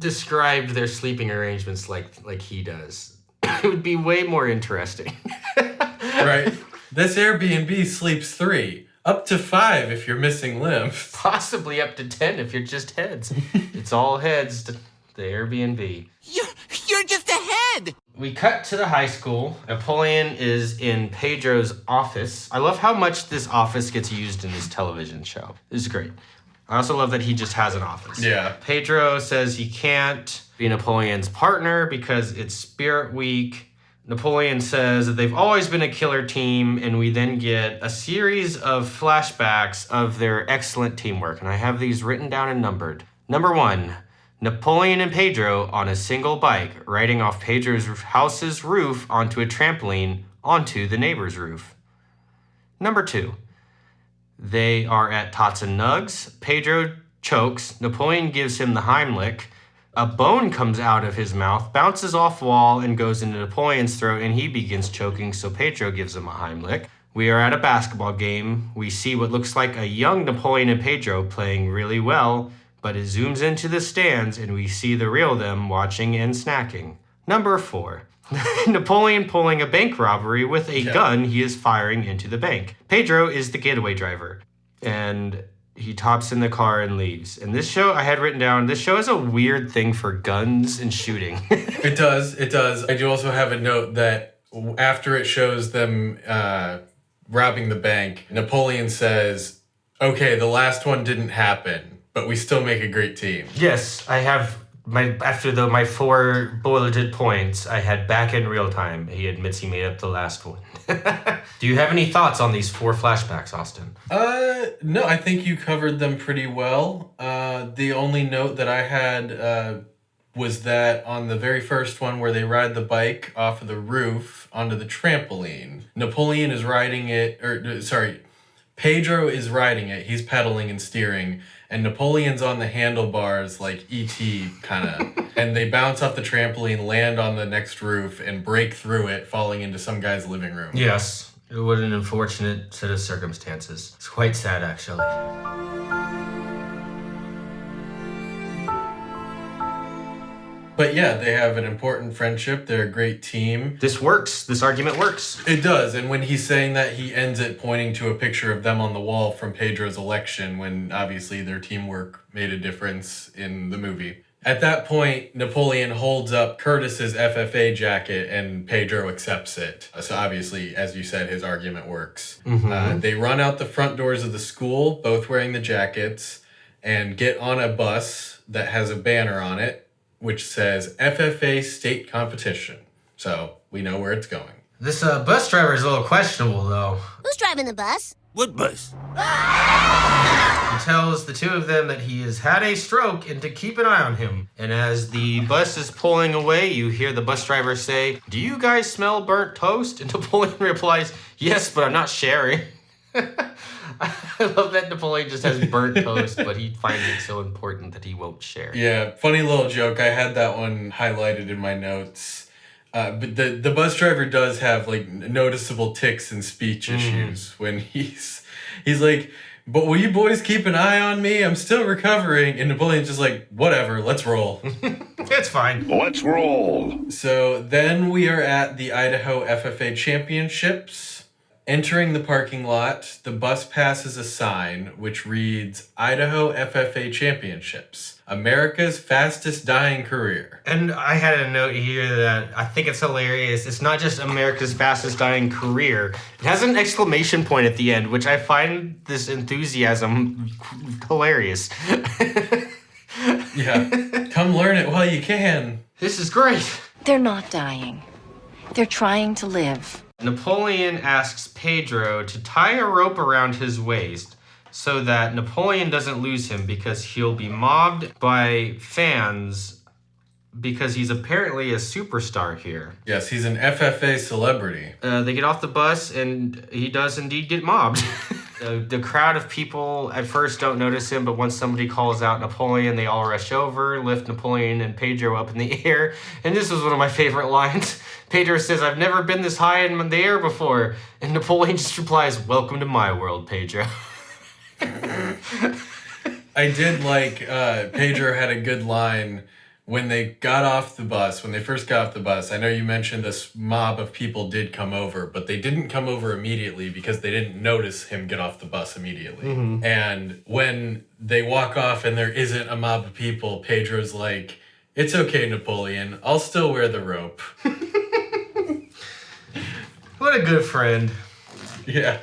described their sleeping arrangements like he does. It would be way more interesting. Right. This Airbnb sleeps 3. Up to 5 if you're missing limbs. Possibly up to 10 if you're just heads. It's all heads to the Airbnb. You're just a head! We cut to the high school. Napoleon is in Pedro's office. I love how much this office gets used in this television show. This is great. I also love that he just has an office. Yeah. Pedro says he can't be Napoleon's partner because it's Spirit Week. Napoleon says that they've always been a killer team, and we then get a series of flashbacks of their excellent teamwork. And I have these written down and numbered. Number 1, Napoleon and Pedro on a single bike, riding off Pedro's house's roof onto a trampoline onto the neighbor's roof. Number 2, they are at Tots and Nugs. Pedro chokes. Napoleon gives him the Heimlich. A bone comes out of his mouth, bounces off wall, and goes into Napoleon's throat, and he begins choking, so Pedro gives him a Heimlich. We are at a basketball game. We see what looks like a young Napoleon and Pedro playing really well, but it zooms into the stands, and we see the real them watching and snacking. Number 4. Napoleon pulling a bank robbery with a gun he is firing into the bank. Pedro is the getaway driver, and he hops in the car and leaves. And this show, I had written down, this show has a weird thing for guns and shooting. It does. I do also have a note that after it shows them robbing the bank, Napoleon says, okay, the last one didn't happen, but we still make a great team. Yes, I have my 4 bulleted points, I had back in real time. He admits he made up the last one. Do you have any thoughts on these 4 flashbacks, Austin? No, I think you covered them pretty well. The only note that I had was that on the very first one where they ride the bike off of the roof onto the trampoline, Napoleon is riding it, Pedro is riding it, he's pedaling and steering, and Napoleon's on the handlebars like E.T. kind of, and they bounce off the trampoline, land on the next roof, and break through it, falling into some guy's living room. Yes, what an unfortunate set of circumstances. It's quite sad, actually. But yeah, they have an important friendship. They're a great team. This works. This argument works. It does. And when he's saying that, he ends it pointing to a picture of them on the wall from Pedro's election, when obviously their teamwork made a difference in the movie. At that point, Napoleon holds up Curtis's FFA jacket and Pedro accepts it. So obviously, as you said, his argument works. Mm-hmm. They run out the front doors of the school, both wearing the jackets, and get on a bus that has a banner on it, which says FFA State Competition. So we know where it's going. This bus driver is a little questionable, though. Who's driving the bus? What bus? He tells the two of them that he has had a stroke and to keep an eye on him. And as the bus is pulling away, you hear the bus driver say, "Do you guys smell burnt toast?" And Napoleon replies, "Yes, but I'm not sharing." I love that Napoleon just has burnt toast, but he finds it so important that he won't share. Yeah, funny little joke. I had that one highlighted in my notes. But the bus driver does have like noticeable tics and speech issues when he's like, "But will you boys keep an eye on me? I'm still recovering." And Napoleon's just like, "Whatever, let's roll." It's fine. Let's roll. So then we are at the Idaho FFA Championships. Entering the parking lot, the bus passes a sign which reads, "Idaho FFA Championships, America's fastest dying career." And I had a note here that I think it's hilarious. It's not just America's fastest dying career. It has an exclamation point at the end, which I find this enthusiasm hilarious. Yeah. Come learn it while you can. This is great. They're not dying. They're trying to live. Napoleon asks Pedro to tie a rope around his waist so that Napoleon doesn't lose him because he'll be mobbed by fans because he's apparently a superstar here. Yes, he's an FFA celebrity. They get off the bus and he does indeed get mobbed. The crowd of people at first don't notice him, but once somebody calls out Napoleon, they all rush over, lift Napoleon and Pedro up in the air. And this was one of my favorite lines. Pedro says, "I've never been this high in the air before." And Napoleon just replies, "Welcome to my world, Pedro." I did like Pedro had a good line when they got off the bus, when they first got off the bus. I know you mentioned this mob of people did come over, but they didn't come over immediately because they didn't notice him get off the bus immediately. Mm-hmm. And when they walk off and there isn't a mob of people, Pedro's like, "It's okay, Napoleon. I'll still wear the rope." What a good friend. Yeah.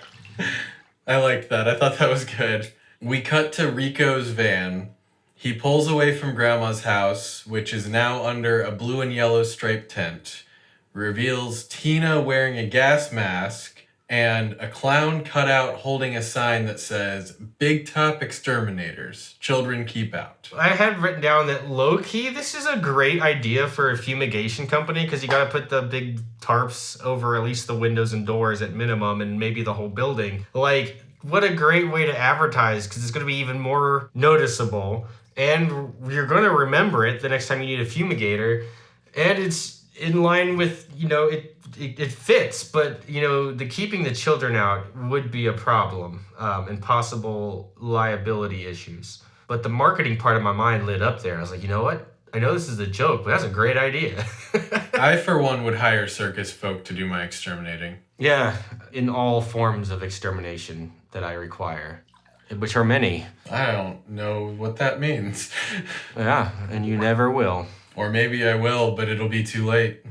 I liked that. I thought that was good. We cut to Rico's van. He pulls away from Grandma's house, which is now under a blue and yellow striped tent. Reveals Tina wearing a gas mask and a clown cutout holding a sign that says, Big Top Exterminators. Children keep out. I had written down that low-key, this is a great idea for a fumigation company because you got to put the big tarps over at least the windows and doors at minimum and maybe the whole building. Like, what a great way to advertise because it's going to be even more noticeable and you're going to remember it the next time you need a fumigator. And it's in line with, it fits, but, the keeping the children out would be a problem and possible liability issues. But the marketing part of my mind lit up there. I was like, you know what? I know this is a joke, but that's a great idea. I, for one, would hire circus folk to do my exterminating. Yeah, in all forms of extermination that I require, which are many. I don't know what that means. Yeah, and you never will. Or maybe I will, but it'll be too late.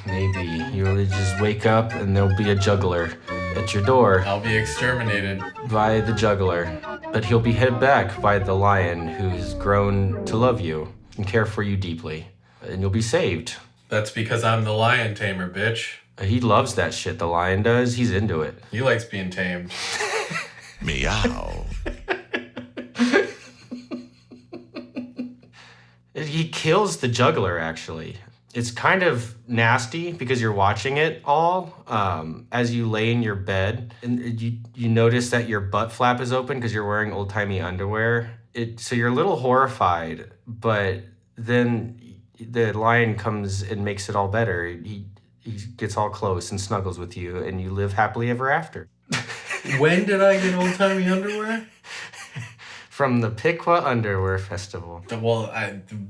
Maybe. You'll just wake up and there'll be a juggler at your door. I'll be exterminated. By the juggler. But he'll be held back by the lion who's grown to love you and care for you deeply. And you'll be saved. That's because I'm the lion tamer, bitch. He loves that shit, the lion does. He's into it. He likes being tamed. Meow. He kills the juggler, actually. It's kind of nasty because you're watching it all as you lay in your bed. And you notice that your butt flap is open because you're wearing old-timey underwear. So you're a little horrified, but then the lion comes and makes it all better. He gets all close and snuggles with you, and you live happily ever after. When did I get old-timey underwear? From the Piqua Underwear Festival. Well,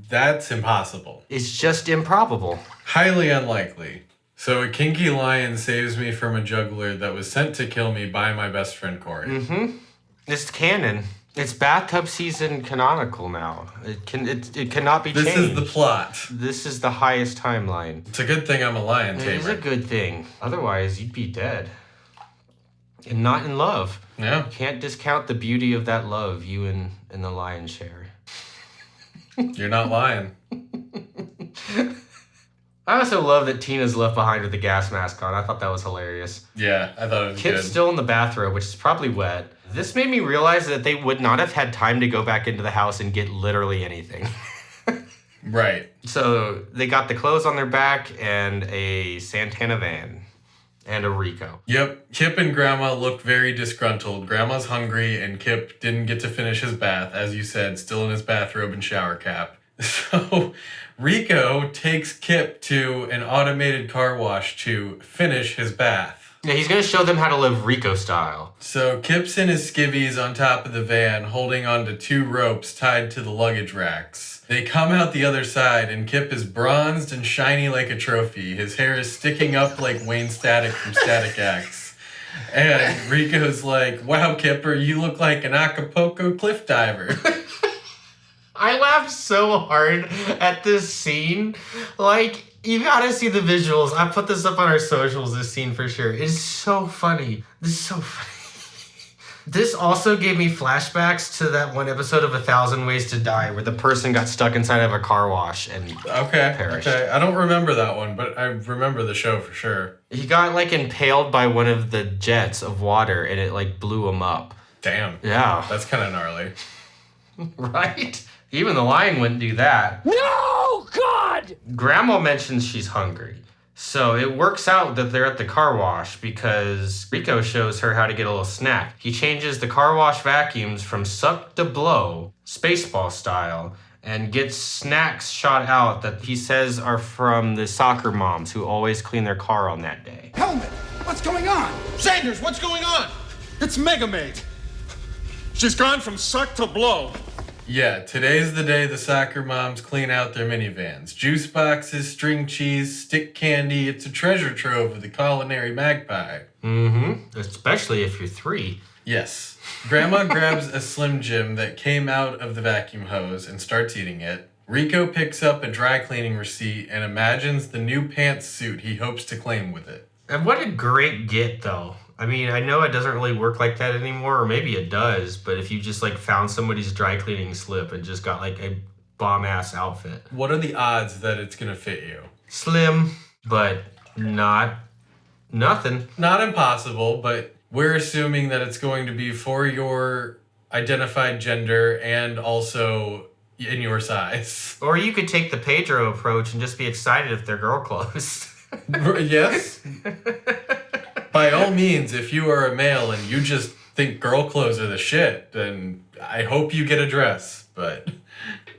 that's impossible. It's just improbable. Highly unlikely. So a kinky lion saves me from a juggler that was sent to kill me by my best friend Corey. Mm-hmm. It's canon. It's Bathtub season canonical now. It cannot be changed. This is the plot. This is the highest timeline. It's a good thing I'm a lion tamer. It is a good thing. Otherwise, you'd be dead. And not in love. Yeah. You can't discount the beauty of that love you and the lion share. You're not lying. I also love that Tina's left behind with the gas mask on. I thought that was hilarious. Yeah, I thought it was Kip's good. still in the bathrobe, which is probably wet. This made me realize that they would not have had time to go back into the house and get literally anything. Right. So they got the clothes on their back and a Santana van. And a Rico. Yep. Kip and Grandma looked very disgruntled. Grandma's hungry, and Kip didn't get to finish his bath, as you said, still in his bathrobe and shower cap. So Rico takes Kip to an automated car wash to finish his bath. Yeah, he's going to show them how to live Rico style. So Kip's in his skivvies on top of the van, holding onto 2 ropes tied to the luggage racks. They come out the other side, and Kip is bronzed and shiny like a trophy. His hair is sticking up like Wayne Static from Static X. And Rico's like, wow, Kipper, you look like an Acapulco cliff diver. I laughed so hard at this scene. Like, you gotta see the visuals. I put this up on our socials, this scene for sure. It's so funny. This is so funny. This also gave me flashbacks to that one episode of 1,000 Ways to Die where the person got stuck inside of a car wash and perished. Okay. I don't remember that one, but I remember the show for sure. He got, like, impaled by one of the jets of water and it, like, blew him up. Damn. Yeah. That's kind of gnarly. Right? Even the lion wouldn't do that. No, God! Grandma mentions she's hungry. So it works out that they're at the car wash because Rico shows her how to get a little snack. He changes the car wash vacuums from suck to blow, Spaceball style, and gets snacks shot out that he says are from the soccer moms who always clean their car on that day. Helmet, what's going on? Sanders, what's going on? It's Mega Maid. She's gone from suck to blow. Yeah, today's the day the soccer moms clean out their minivans. Juice boxes, string cheese, stick candy. It's a treasure trove of the culinary magpie. Mm-hmm. Especially if you're 3. Yes. Grandma grabs a Slim Jim that came out of the vacuum hose and starts eating it. Rico picks up a dry cleaning receipt and imagines the new pantsuit he hopes to claim with it. And what a great get, though. I mean, I know it doesn't really work like that anymore, or maybe it does, but if you just, like, found somebody's dry cleaning slip and just got, like, a bomb-ass outfit. What are the odds that it's gonna fit you? Slim, but nothing. Not impossible, but we're assuming that it's going to be for your identified gender and also in your size. Or you could take the Pedro approach and just be excited if they're girl clothes. Yes. By all means, if you are a male and you just think girl clothes are the shit, then I hope you get a dress, but...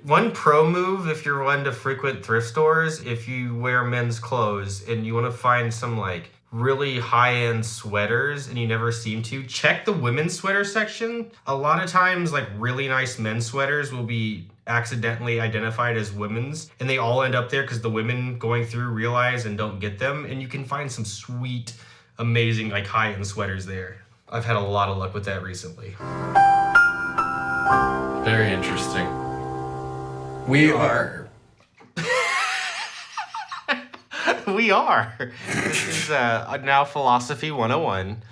One pro move, if you're one to frequent thrift stores, if you wear men's clothes and you want to find some, like, really high-end sweaters and you never seem to, check the women's sweater section. A lot of times, like, really nice men's sweaters will be accidentally identified as women's, and they all end up there because the women going through realize and don't get them, and you can find some sweet, amazing, like, high-end sweaters there. I've had a lot of luck with that recently. Very interesting. We are. We are. This is now Philosophy 101.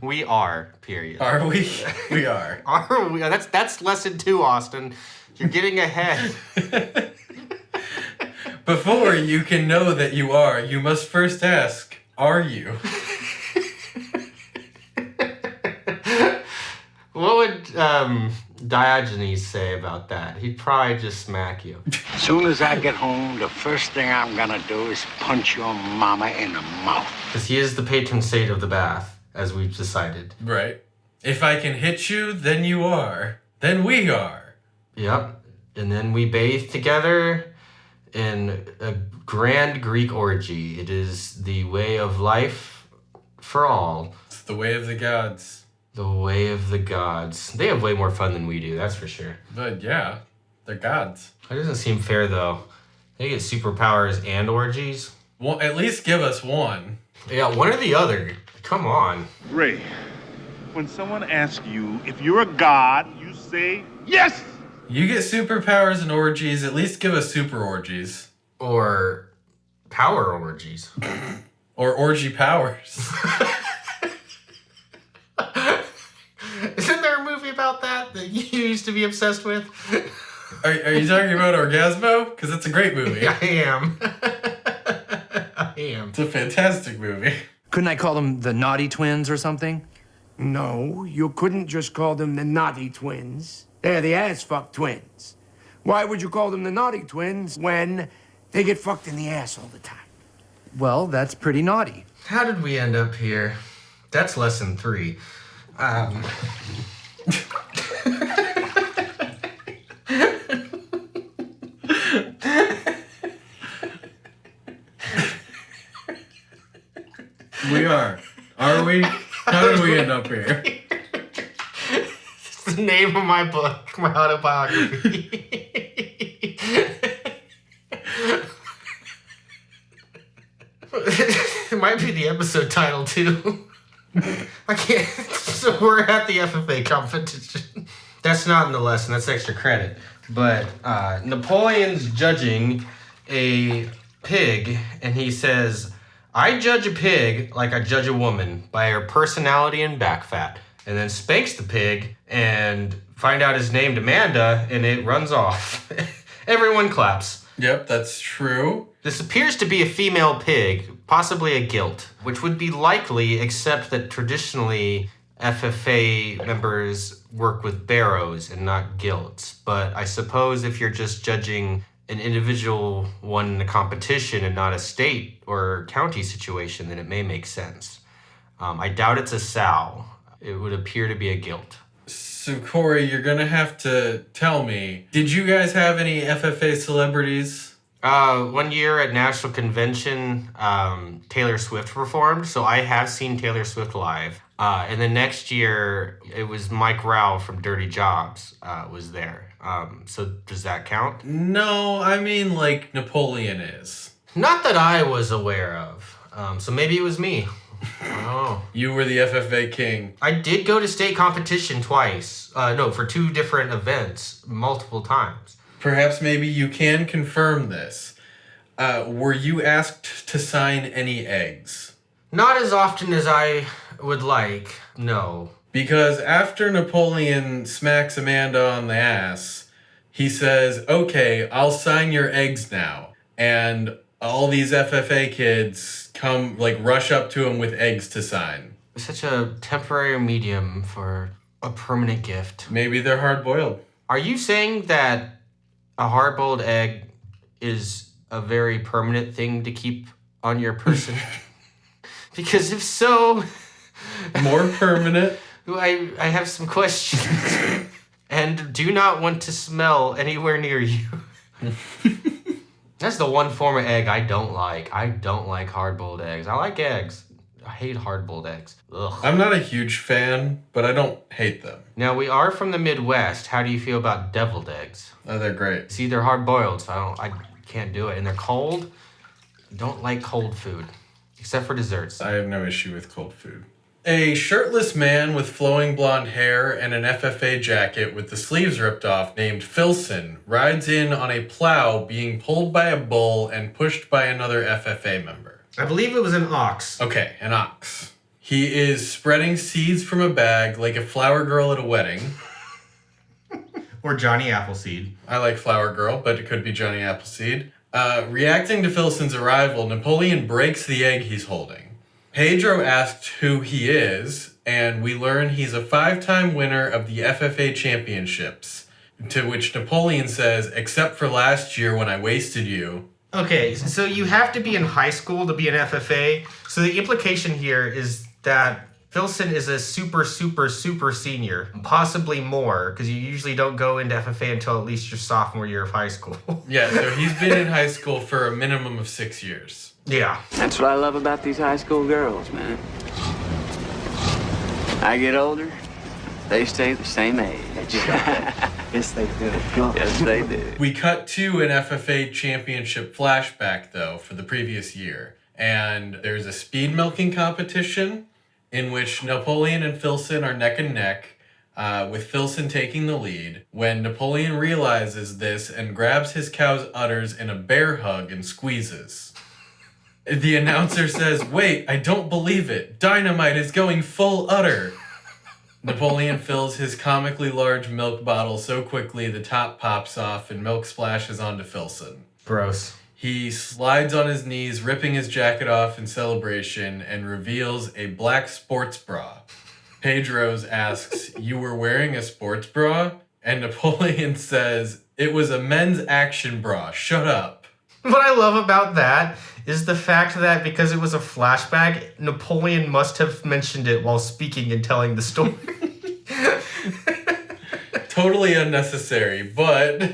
We are, period. Are we? We are. Are we? That's lesson 2, Austin. You're getting ahead. Before you can know that you are, you must first ask, are you? What would Diogenes say about that? He'd probably just smack you. As soon as I get home, the first thing I'm gonna do is punch your mama in the mouth. Because he is the patron saint of the bath, as we've decided. Right. If I can hit you, then you are. Then we are. Yep. And then we bathe together in a grand Greek orgy. It is the way of life for all. It's the way of the gods. The way of the gods. They have way more fun than we do, that's for sure. But yeah, they're gods. That doesn't seem fair, though. They get superpowers and orgies. Well, at least give us one. Yeah, one or the other. Come on. Ray, when someone asks you if you're a god, you say yes! You get superpowers and orgies, at least give us super orgies. Or power orgies. Or orgy powers. Isn't there a movie about that you used to be obsessed with? Are you talking about Orgasmo? Because it's a great movie. I am. I am. It's a fantastic movie. Couldn't I call them the Naughty Twins or something? No, you couldn't just call them the Naughty Twins. They're the ass-fuck twins. Why would you call them the Naughty Twins when they get fucked in the ass all the time? Well, that's pretty naughty. How did we end up here? That's lesson 3. We are. Are we? How did we end up here? It's the name of my book, my autobiography. It might be the episode title, too. I can't. So we're at the FFA competition. That's not in the lesson. That's extra credit. But Napoleon's judging a pig, and he says, I judge a pig like I judge a woman by her personality and back fat. And then spanks the pig and find out his named Amanda, and it runs off. Everyone claps. Yep, that's true. This appears to be a female pig, possibly a gilt, which would be likely, except that traditionally FFA members work with barrows and not gilts. But I suppose if you're just judging an individual one in a competition and not a state or county situation, then it may make sense. I doubt it's a sow. It would appear to be a gilt. So, Corey, you're going to have to tell me, did you guys have any FFA celebrities? One year at National Convention, Taylor Swift performed, so I have seen Taylor Swift live. And the next year, it was Mike Rao from Dirty Jobs was there. So does that count? No, I mean like Napoleon is. Not that I was aware of. So maybe it was me. Oh. You were the FFA king. I did go to state competition twice. No, for 2 different events, multiple times. Perhaps maybe you can confirm this. Were you asked to sign any eggs? Not as often as I would like, no. Because after Napoleon smacks Amanda on the ass, he says, okay, I'll sign your eggs now. And all these FFA kids come, rush up to him with eggs to sign. Such a temporary medium for a permanent gift. Maybe they're hard-boiled. Are you saying that a hard-boiled egg is a very permanent thing to keep on your person? Because if so... More permanent? I have some questions. And do not want to smell anywhere near you. That's the one form of egg I don't like. I don't like hard-boiled eggs. I like eggs. I hate hard-boiled eggs. Ugh. I'm not a huge fan, but I don't hate them. Now, we are from the Midwest. How do you feel about deviled eggs? Oh, they're great. See, they're hard-boiled, so I can't do it. And they're cold. Don't like cold food, except for desserts. I have no issue with cold food. A shirtless man with flowing blonde hair and an FFA jacket with the sleeves ripped off named Filson rides in on a plow being pulled by a bull and pushed by another FFA member. I believe it was an ox. Okay, an ox. He is spreading seeds from a bag like a flower girl at a wedding. Or Johnny Appleseed. I like flower girl, but it could be Johnny Appleseed. Reacting to Filson's arrival, Napoleon breaks the egg he's holding. Pedro asked who he is, and we learn he's a 5-time winner of the FFA championships, to which Napoleon says, except for last year when I wasted you. Okay, so you have to be in high school to be an FFA. So the implication here is that Filson is a super senior, possibly more, because you usually don't go into FFA until at least your sophomore year of high school. Yeah, so he's been in high school for a minimum of 6 years. Yeah. That's what I love about these high school girls, man. I get older, they stay the same age. Yes, they do. Yes, they do. We cut to an FFA championship flashback, though, for the previous year. And there's a speed milking competition in which Napoleon and Filson are neck and neck, with Filson taking the lead, when Napoleon realizes this and grabs his cow's udders in a bear hug and squeezes. The announcer says, wait, I don't believe it. Dynamite is going full udder. Napoleon fills his comically large milk bottle so quickly the top pops off and milk splashes onto Filson. Gross. He slides on his knees, ripping his jacket off in celebration, and reveals a black sports bra. Pedro's asks, you were wearing a sports bra? And Napoleon says, it was a men's action bra. Shut up. What I love about that is the fact that because it was a flashback, Napoleon must have mentioned it while speaking and telling the story. Totally unnecessary, but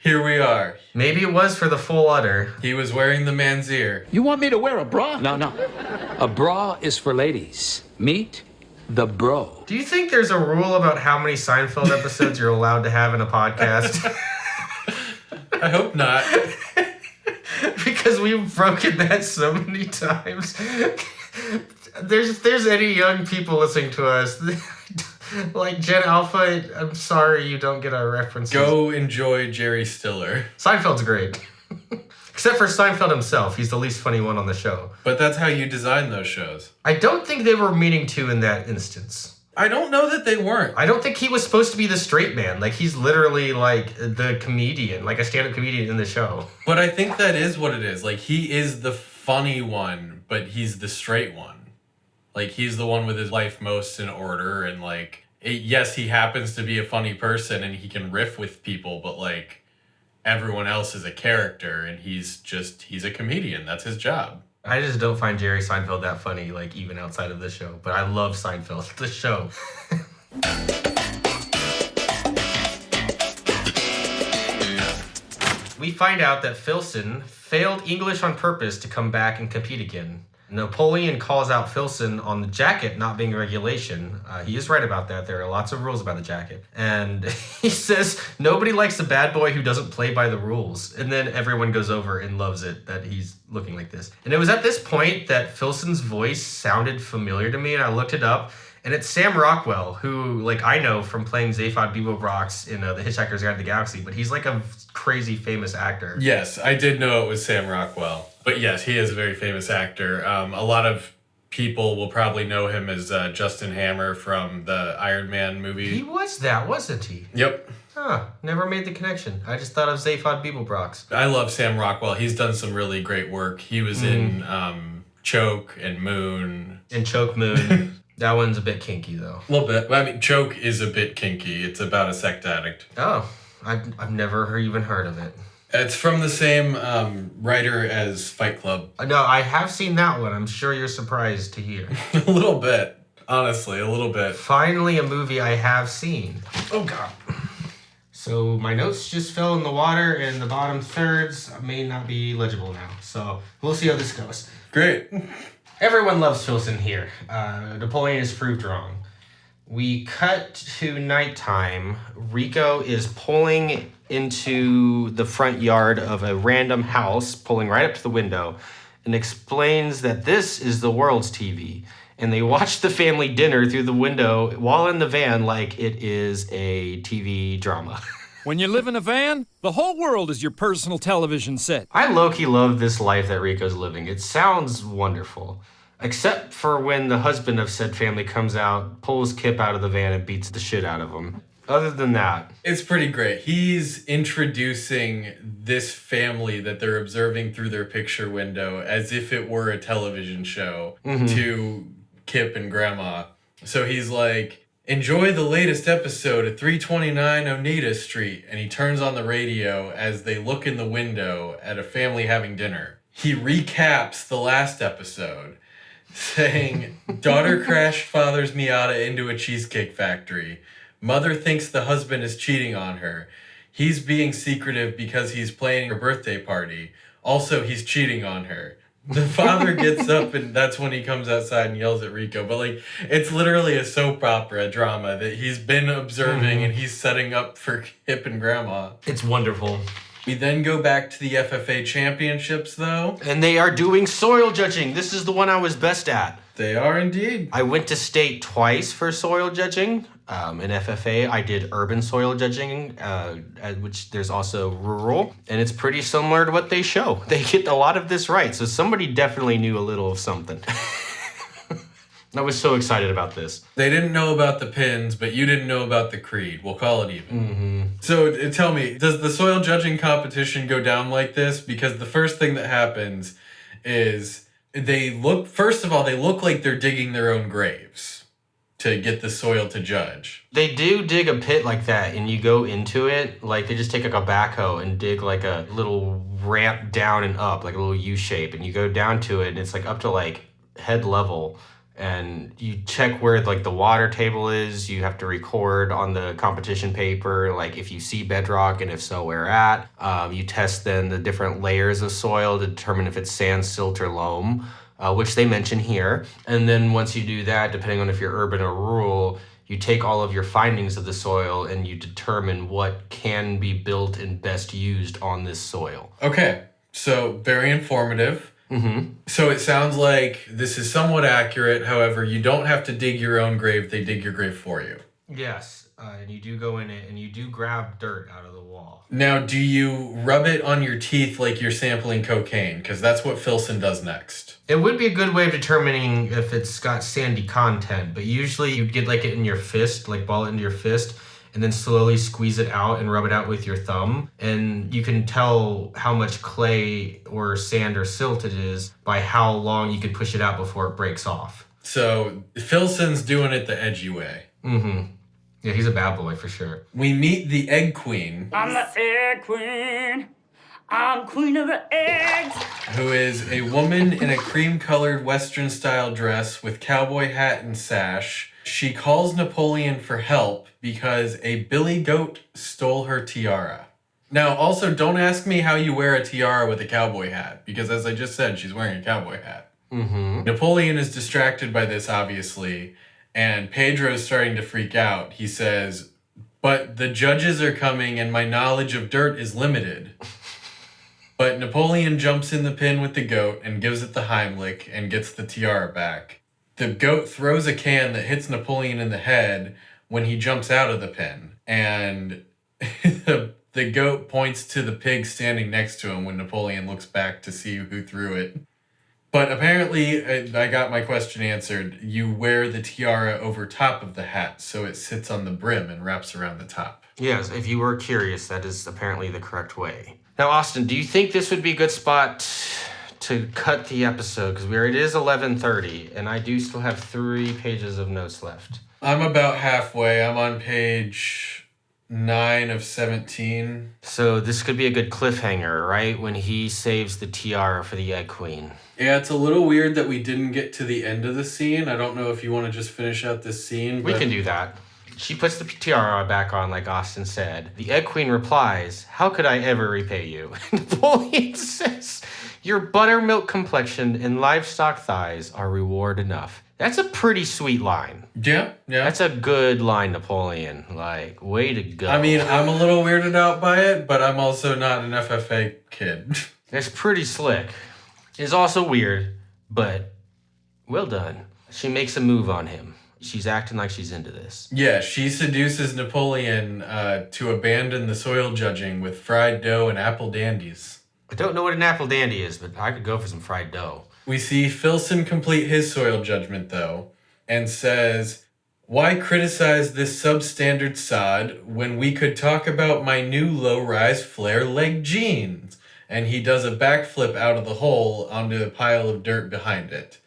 here we are. Maybe it was for the full udder. He was wearing the man's ear. You want me to wear a bra? No. A bra is for ladies. Meet the bro. Do you think there's a rule about how many Seinfeld episodes you're allowed to have in a podcast? I hope not. Because we've broken that so many times. If there's any young people listening to us, like Gen Alpha, I'm sorry you don't get our references. Go enjoy Jerry Stiller. Seinfeld's great. Except for Seinfeld himself. He's the least funny one on the show. But that's how you design those shows. I don't think they were meaning to in that instance. I don't know that they weren't. I don't think he was supposed to be the straight man. Like, he's literally, like, the comedian. Like, a stand-up comedian in the show. But I think that is what it is. Like, he is the funny one, but he's the straight one. Like, he's the one with his life most in order. And, like, yes, he happens to be a funny person and he can riff with people, but, like, everyone else is a character and he's a comedian. That's his job. I just don't find Jerry Seinfeld that funny, like, even outside of the show. But I love Seinfeld, the show. We find out that Filson failed English on purpose to come back and compete again. Napoleon calls out Filson on the jacket not being a regulation. He is right about that. There are lots of rules about the jacket. And he says nobody likes a bad boy who doesn't play by the rules. And then everyone goes over and loves it that he's looking like this. And it was at this point that Filson's voice sounded familiar to me, and I looked it up. And it's Sam Rockwell, who, like, I know from playing Zaphod Beeblebrox in The Hitchhiker's Guide to the Galaxy, but he's like a crazy famous actor. Yes, I did know it was Sam Rockwell. But yes, he is a very famous actor. A lot of people will probably know him as Justin Hammer from the Iron Man movie. He was that, wasn't he? Yep. Huh, never made the connection. I just thought of Zaphod Beeblebrox. I love Sam Rockwell. He's done some really great work. He was in Choke and Moon. In Choke Moon. That one's a bit kinky, though. A little bit. I mean, Choke is a bit kinky. It's about a sect addict. Oh, I've never even heard of it. It's from the same writer as Fight Club. No, I have seen that one. I'm sure you're surprised to hear. A little bit. Honestly, a little bit. Finally, a movie I have seen. Oh, God. So my notes just fell in the water, and the bottom thirds may not be legible now. So we'll see how this goes. Great. Everyone loves Filson here. Napoleon is proved wrong. We cut to nighttime. Rico is pulling into the front yard of a random house, pulling right up to the window, and explains that this is the world's TV. And they watch the family dinner through the window while in the van like it is a TV drama. When you live in a van, the whole world is your personal television set. I low-key love this life that Rico's living. It sounds wonderful. Except for when the husband of said family comes out, pulls Kip out of the van, and beats the shit out of him. Other than that, it's pretty great. He's introducing this family that they're observing through their picture window as if it were a television show to Kip and Grandma. So he's like, enjoy the latest episode of 329 Oneida Street. And he turns on the radio as they look in the window at a family having dinner. He recaps the last episode, saying, daughter crashed father's Miata into a cheesecake factory. Mother thinks the husband is cheating on her. He's being secretive because he's planning her birthday party. Also, he's cheating on her. The father gets up, and that's when he comes outside and yells at Rico. But, like, it's literally a soap opera drama that he's been observing and he's setting up for Kip and Grandma. It's wonderful. We then go back to the FFA championships, though. And they are doing soil judging. This is the one I was best at. They are indeed. I went to state twice for soil judging. In FFA, I did urban soil judging, which there's also rural. And it's pretty similar to what they show. They get a lot of this right. So somebody definitely knew a little of something. I was so excited about this. They didn't know about the pins, but you didn't know about the creed. We'll call it even. So tell me, does the soil judging competition go down like this? Because the first thing that happens is they look like they're digging their own graves to get the soil to judge. They do dig a pit like that, and you go into it, like they just take like a backhoe and dig like a little ramp down and up, like a little U shape, and you go down to it, and it's like up to like head level. And you check where like the water table is. You have to record on the competition paper, like if you see bedrock and if so, where at. You test then the different layers of soil to determine if it's sand, silt, or loam, which they mention here. And then once you do that, depending on if you're urban or rural, you take all of your findings of the soil and you determine what can be built and best used on this soil. Okay, so very informative. So it sounds like this is somewhat accurate. However, you don't have to dig your own grave. They dig your grave for you. Yes, and you do go in it and you do grab dirt out of the wall. Now, do you rub it on your teeth like you're sampling cocaine? Because that's what Filson does next. It would be a good way of determining if it's got sandy content, but usually you'd get like it in your fist, like ball it into your fist, and then slowly squeeze it out and rub it out with your thumb. And you can tell how much clay or sand or silt it is by how long you could push it out before it breaks off. So Filson's doing it the edgy way. Yeah, he's a bad boy for sure. We meet the Egg Queen. I'm the Egg Queen. I'm queen of the eggs. Who is a woman in a cream-colored Western-style dress with cowboy hat and sash. She calls Napoleon for help because a billy goat stole her tiara. Now, also, don't ask me how you wear a tiara with a cowboy hat, because as I just said, she's wearing a cowboy hat. Mm-hmm. Napoleon is distracted by this, obviously, and Pedro's starting to freak out. He says, "But the judges are coming and my knowledge of dirt is limited." But Napoleon jumps in the pin with the goat and gives it the Heimlich and gets the tiara back. The goat throws a can that hits Napoleon in the head when he jumps out of the pin. And the goat points to the pig standing next to him when Napoleon looks back to see who threw it. But apparently, I got my question answered. You wear the tiara over top of the hat, so it sits on the brim and wraps around the top. Yes, if you were curious, that is apparently the correct way. Now, Austin, do you think this would be a good spot to cut the episode? Because it is 11:30, and I do still have 3 pages of notes left. I'm about halfway. I'm on page 9 of 17. So this could be a good cliffhanger, right? When he saves the tiara for the Egg Queen. Yeah, it's a little weird that we didn't get to the end of the scene. I don't know if you want to just finish out this scene. We can do that. She puts the tiara back on, like Austin said. The Egg Queen replies, "How could I ever repay you?" Napoleon says, "Your buttermilk complexion and livestock thighs are reward enough." That's a pretty sweet line. Yeah. That's a good line, Napoleon. Like, way to go. I mean, I'm a little weirded out by it, but I'm also not an FFA kid. It's pretty slick. It's also weird, but well done. She makes a move on him. She's acting like she's into this. Yeah, she seduces Napoleon to abandon the soil judging with fried dough and apple dandies. I don't know what an apple dandy is, but I could go for some fried dough. We see Filson complete his soil judgment, though, and says, "Why criticize this substandard sod when we could talk about my new low-rise flare leg jeans?" And he does a backflip out of the hole onto a pile of dirt behind it.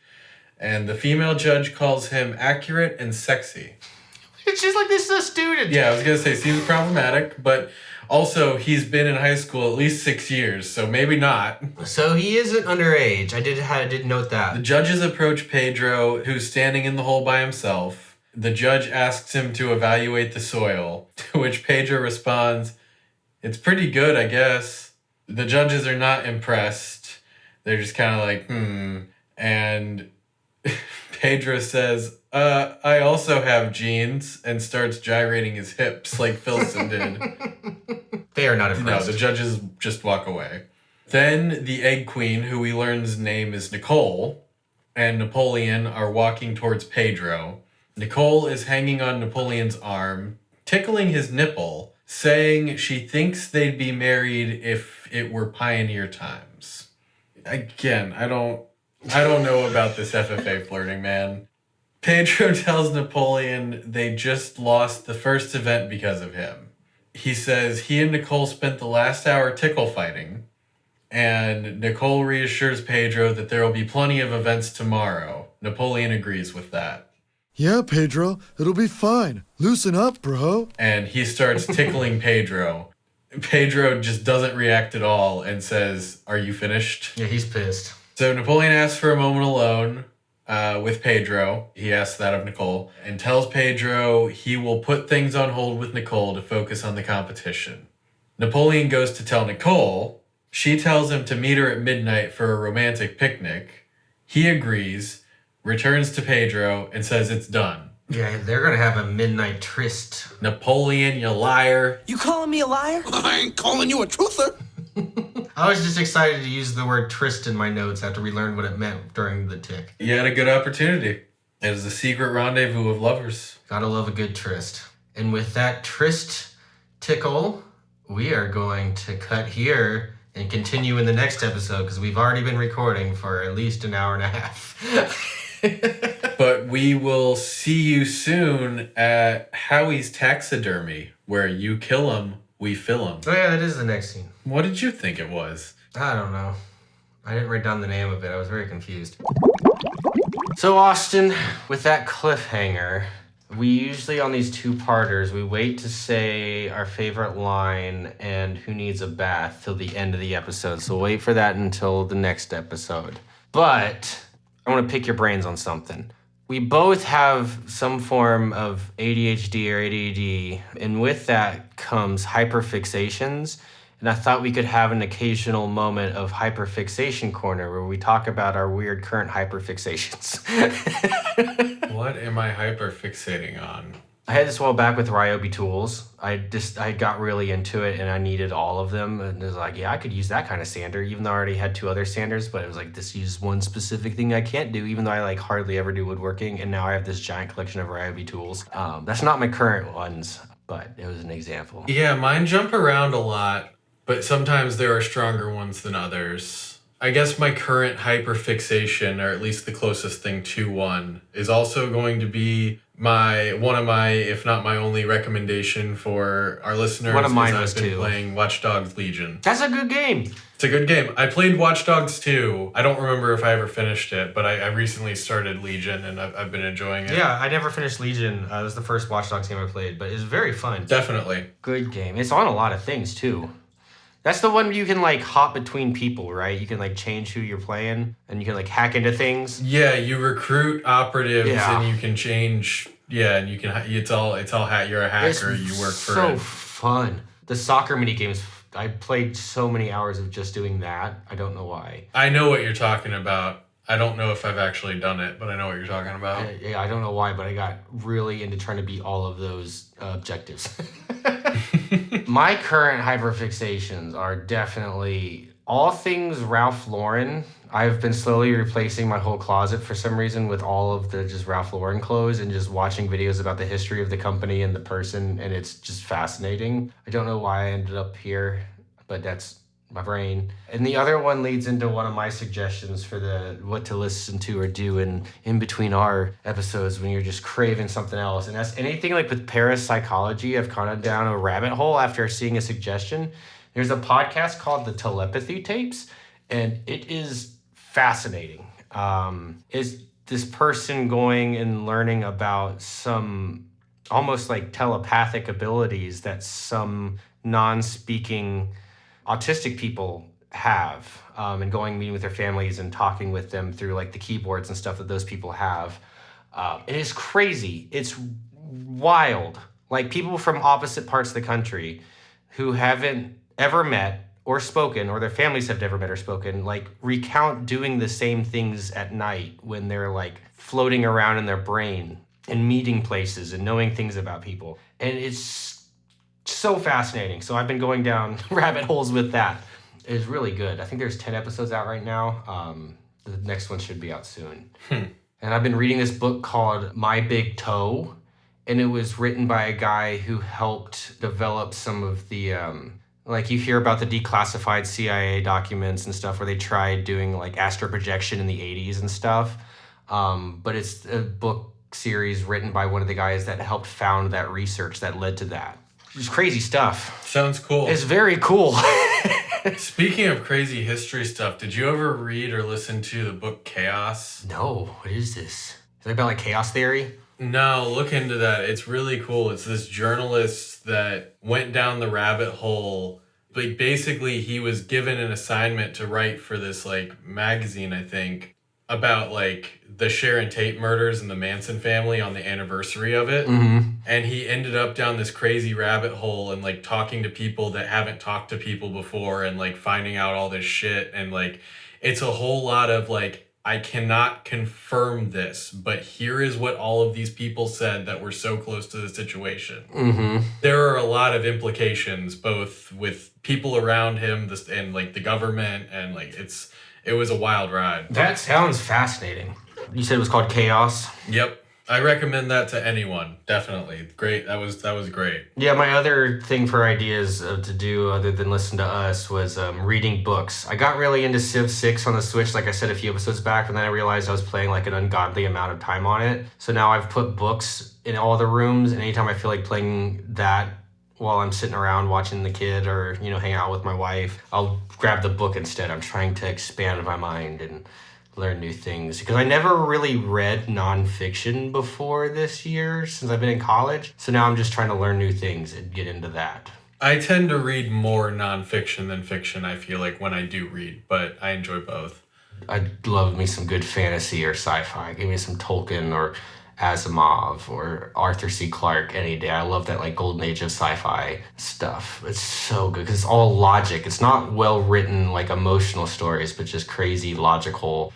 And the female judge calls him accurate and sexy. It's just like, this is a student. Yeah, I was going to say, seems problematic, but also he's been in high school at least 6 years, so maybe not. So he isn't underage. I did note that. The judges approach Pedro, who's standing in the hole by himself. The judge asks him to evaluate the soil, to which Pedro responds, "It's pretty good, I guess." The judges are not impressed. They're just kind of like, And Pedro says, "I also have jeans," and starts gyrating his hips like Filson did. They are not impressed. No, the judges just walk away. Then the Egg Queen, who we learn's name is Nicole, and Napoleon are walking towards Pedro. Nicole is hanging on Napoleon's arm, tickling his nipple, saying she thinks they'd be married if it were pioneer times. Again, I don't know about this FFA flirting, man. Pedro tells Napoleon they just lost the first event because of him. He says he and Nicole spent the last hour tickle fighting, and Nicole reassures Pedro that there will be plenty of events tomorrow. Napoleon agrees with that. "Yeah, Pedro, it'll be fine. Loosen up, bro." And he starts tickling Pedro. Pedro just doesn't react at all and says, "Are you finished?" Yeah, he's pissed. So Napoleon asks for a moment alone with Pedro. He asks that of Nicole and tells Pedro he will put things on hold with Nicole to focus on the competition. Napoleon goes to tell Nicole. She tells him to meet her at midnight for a romantic picnic. He agrees, returns to Pedro, and says it's done. Yeah, they're gonna have a midnight tryst. Napoleon, you liar. You calling me a liar? I ain't calling you a truther. I was just excited to use the word tryst in my notes after we learned what it meant during the tick. You had a good opportunity. It is a secret rendezvous of lovers. Gotta love a good tryst. And with that tryst tickle, we are going to cut here and continue in the next episode because we've already been recording for at least an hour and a half. But we will see you soon at Howie's Taxidermy, where you kill him, we fill him. Oh yeah, that is the next scene. What did you think it was? I don't know. I didn't write down the name of it. I was very confused. So Austin, with that cliffhanger, we usually on these two-parters, we wait to say our favorite line and who needs a bath till the end of the episode. So wait for that until the next episode. But I want to pick your brains on something. We both have some form of ADHD or ADD, and with that comes hyperfixations. And I thought we could have an occasional moment of hyperfixation corner where we talk about our weird current hyperfixations. What am I hyperfixating on? I had this a while back with Ryobi tools. I got really into it and I needed all of them. And it was like, yeah, I could use that kind of sander, even though I already had 2 other sanders. But it was like, this uses one specific thing I can't do, even though I like hardly ever do woodworking. And now I have this giant collection of Ryobi tools. That's not my current ones, but it was an example. Yeah, mine jump around a lot, but sometimes there are stronger ones than others. I guess my current hyperfixation, or at least the closest thing to one, is also going to be one of my, if not my only recommendation for our listeners. One of mine is was I've been too. playing Watch Dogs Legion. That's a good game. It's a good game. I played Watch Dogs 2. I don't remember if I ever finished it, but I recently started Legion and I've been enjoying it. Yeah, I never finished Legion. It was the first Watch Dogs game I played, but it's very fun. Definitely. Good game. It's on a lot of things too. That's the one you can like hop between people, right? You can like change who you're playing and you can like hack into things. Yeah, you recruit operatives Yeah. and you can change. Yeah, and you can. You're a hacker. You work for so it. fun. The soccer mini games. I played so many hours of just doing that. I don't know why. I know what you're talking about. I don't know if I've actually done it, but I know what you're talking about. Yeah, I don't know why, but I got really into trying to beat all of those objectives. My current hyperfixations are definitely all things Ralph Lauren. I've been slowly replacing my whole closet for some reason with all of the just Ralph Lauren clothes and just watching videos about the history of the company and the person, and it's just fascinating. I don't know why I ended up here, but that's my brain. And the other one leads into one of my suggestions for the what to listen to or do in between our episodes when you're just craving something else. And that's anything like with parapsychology. I've gone down a rabbit hole after seeing a suggestion. There's a podcast called The Telepathy Tapes, and it is fascinating. Is this person going and learning about some almost like telepathic abilities that some non-speaking autistic people have, and going meeting with their families and talking with them through like the keyboards and stuff that those people have. It is crazy. It's wild. Like people from opposite parts of the country who haven't ever met or spoken, or their families have never met or spoken, like recount doing the same things at night when they're like floating around in their brain and meeting places and knowing things about people. And it's so fascinating. So I've been going down rabbit holes with that. It's really good. I think there's 10 episodes out right now. The next one should be out soon. And I've been reading this book called My Big Toe, and it was written by a guy who helped develop some of the like you hear about the declassified CIA documents and stuff where they tried doing like astral projection in the 80s and stuff. But it's a book series written by one of the guys that helped found that research that led to that. It's crazy stuff. Sounds cool. It's very cool. Speaking of crazy history stuff, did you ever read or listen to the book Chaos? No. What is this? Is it about like chaos theory? No, look into that. It's really cool. It's this journalist that went down the rabbit hole. Like basically he was given an assignment to write for this like magazine, I think, about like the Sharon Tate murders and the Manson family on the anniversary of it. Mm-hmm. And he ended up down this crazy rabbit hole and like talking to people that haven't talked to people before and like finding out all this shit. And like, it's a whole lot of like, I cannot confirm this, but here is what all of these people said that were so close to the situation. Mm-hmm. There are a lot of implications, both with people around him and like the government, and like it was a wild ride. That sounds fascinating. You said it was called Chaos? Yep. I recommend that to anyone. Definitely. Great. That was great. Yeah, my other thing for ideas to do other than listen to us was reading books. I got really into Civ 6 on the Switch, like I said a few episodes back, and then I realized I was playing like an ungodly amount of time on it. So now I've put books in all the rooms, and anytime I feel like playing that while I'm sitting around watching the kid or, hang out with my wife, I'll grab the book instead. I'm trying to expand my mind and learn new things, because I never really read nonfiction before this year since I've been in college. So now I'm just trying to learn new things and get into that. I tend to read more nonfiction than fiction, I feel like, when I do read, but I enjoy both. I love me some good fantasy or sci-fi. Give me some Tolkien or Asimov or Arthur C. Clarke any day. I love that like golden age of sci-fi stuff. It's so good because it's all logic. It's not well written like emotional stories, but just crazy logical,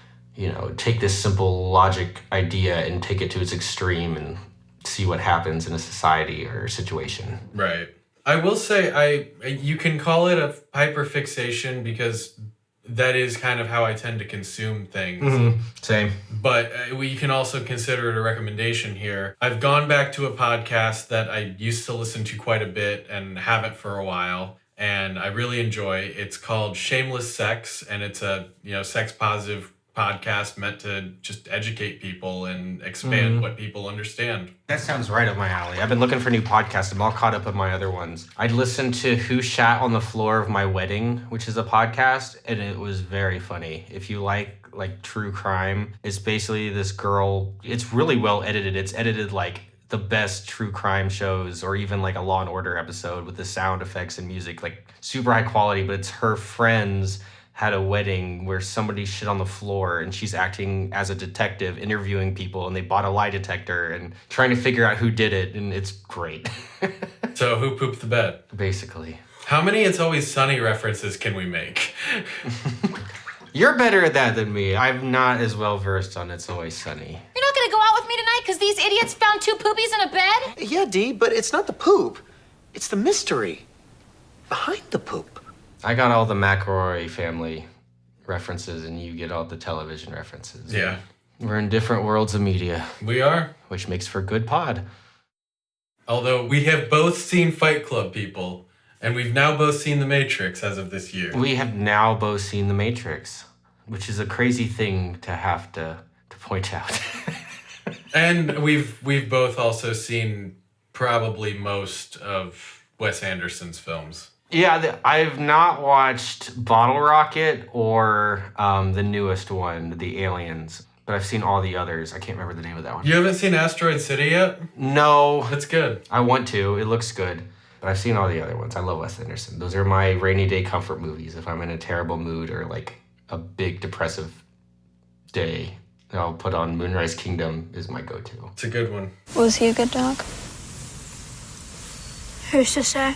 take this simple logic idea and take it to its extreme and see what happens in a society or situation. Right. I will say you can call it a hyperfixation because that is kind of how I tend to consume things. Mm-hmm. Same. But we can also consider it a recommendation here. I've gone back to a podcast that I used to listen to quite a bit and haven't for a while, and I really enjoy. It's called Shameless Sex, and it's a sex positive podcast meant to just educate people and expand what people understand. That sounds right up my alley. I've been looking for new podcasts. I'm all caught up on my other ones. I listened to Who Shat on the Floor of My Wedding, which is a podcast, and it was very funny. If you like true crime, it's basically this girl. It's really well edited. It's edited like the best true crime shows or even like a Law and Order episode with the sound effects and music, like super high quality, but it's her friends had a wedding where somebody shit on the floor and she's acting as a detective interviewing people, and they bought a lie detector and trying to figure out who did it, and it's great. So who pooped the bed? Basically. How many It's Always Sunny references can we make? You're better at that than me. I'm not as well versed on It's Always Sunny. You're not gonna go out with me tonight because these idiots found 2 poopies in a bed? Yeah, Dee, but it's not the poop. It's the mystery behind the poop. I got all the McElroy family references, and you get all the television references. Yeah. We're in different worlds of media. We are. Which makes for good pod. Although we have both seen Fight Club, people, and we've now both seen The Matrix as of this year. We have now both seen The Matrix, which is a crazy thing to have to point out. And we've both also seen probably most of Wes Anderson's films. Yeah, I've not watched Bottle Rocket or the newest one, The Aliens, but I've seen all the others. I can't remember the name of that one. You haven't seen Asteroid City yet? No. That's good. I want to. It looks good. But I've seen all the other ones. I love Wes Anderson. Those are my rainy day comfort movies. If I'm in a terrible mood or like a big depressive day, I'll put on Moonrise Kingdom is my go-to. It's a good one. Was he a good dog? Who's to say?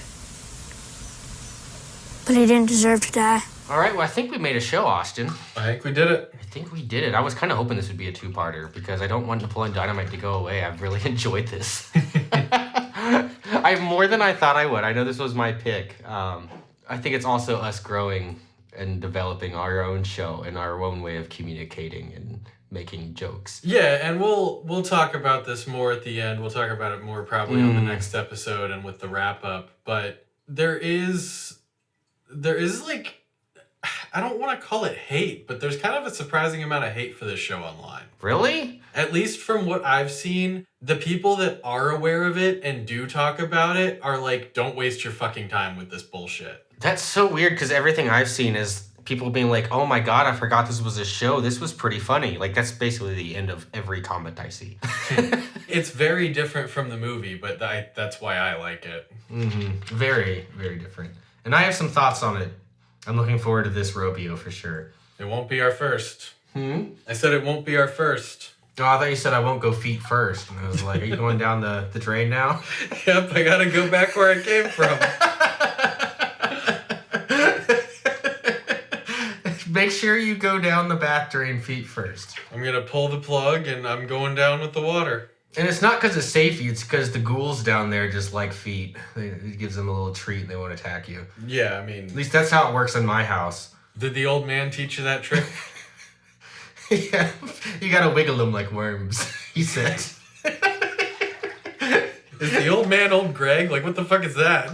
But he didn't deserve to die. All right, well, I think we made a show, Austin. I think we did it. I think we did it. I was kind of hoping this would be a two-parter because I don't want Napoleon Dynamite to go away. I've really enjoyed this. I more than I thought I would. I know this was my pick. I think it's also us growing and developing our own show and our own way of communicating and making jokes. Yeah, and we'll talk about this more at the end. We'll talk about it more probably on the next episode and with the wrap-up. But there is like, I don't want to call it hate, but there's kind of a surprising amount of hate for this show online. Really? At least from what I've seen, the people that are aware of it and do talk about it are like, don't waste your fucking time with this bullshit. That's so weird because everything I've seen is people being like, oh my God, I forgot this was a show. This was pretty funny. Like, that's basically the end of every comment I see. It's very different from the movie, but that's why I like it. Mm-hmm. Very, very different. And I have some thoughts on it. I'm looking forward to this rodeo for sure. It won't be our first. I said it won't be our first. Oh, I thought you said I won't go feet first. And I was like, are you going down the drain now? Yep, I gotta go back where I came from. Make sure you go down the bath drain feet first. I'm gonna pull the plug and I'm going down with the water. And it's not because of safety, it's because the ghouls down there just like feet. It gives them a little treat and they won't attack you. Yeah, I mean... At least that's how it works in my house. Did the old man teach you that trick? Yeah, you gotta wiggle them like worms, he said. Is the old man old Greg? Like, what the fuck is that?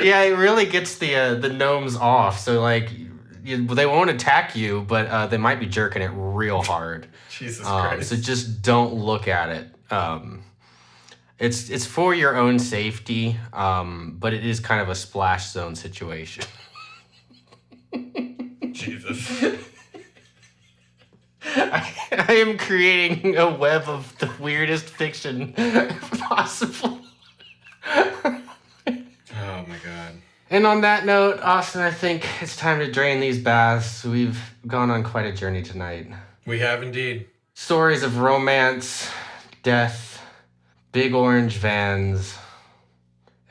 Yeah, it really gets the gnomes off. So, like, they won't attack you, but they might be jerking it real hard. Jesus Christ. So just don't look at it. It's for your own safety, but it is kind of a splash zone situation. Jesus. I am creating a web of the weirdest fiction possible. Oh my God. And on that note, Austin, I think it's time to drain these baths. We've gone on quite a journey tonight. We have indeed. Stories of romance, death, big orange vans,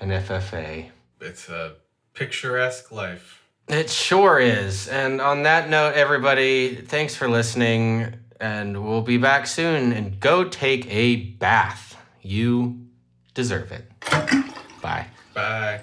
and FFA. It's a picturesque life. It sure is. And on that note, everybody, thanks for listening, and we'll be back soon. And go take a bath. You deserve it. Bye. Bye.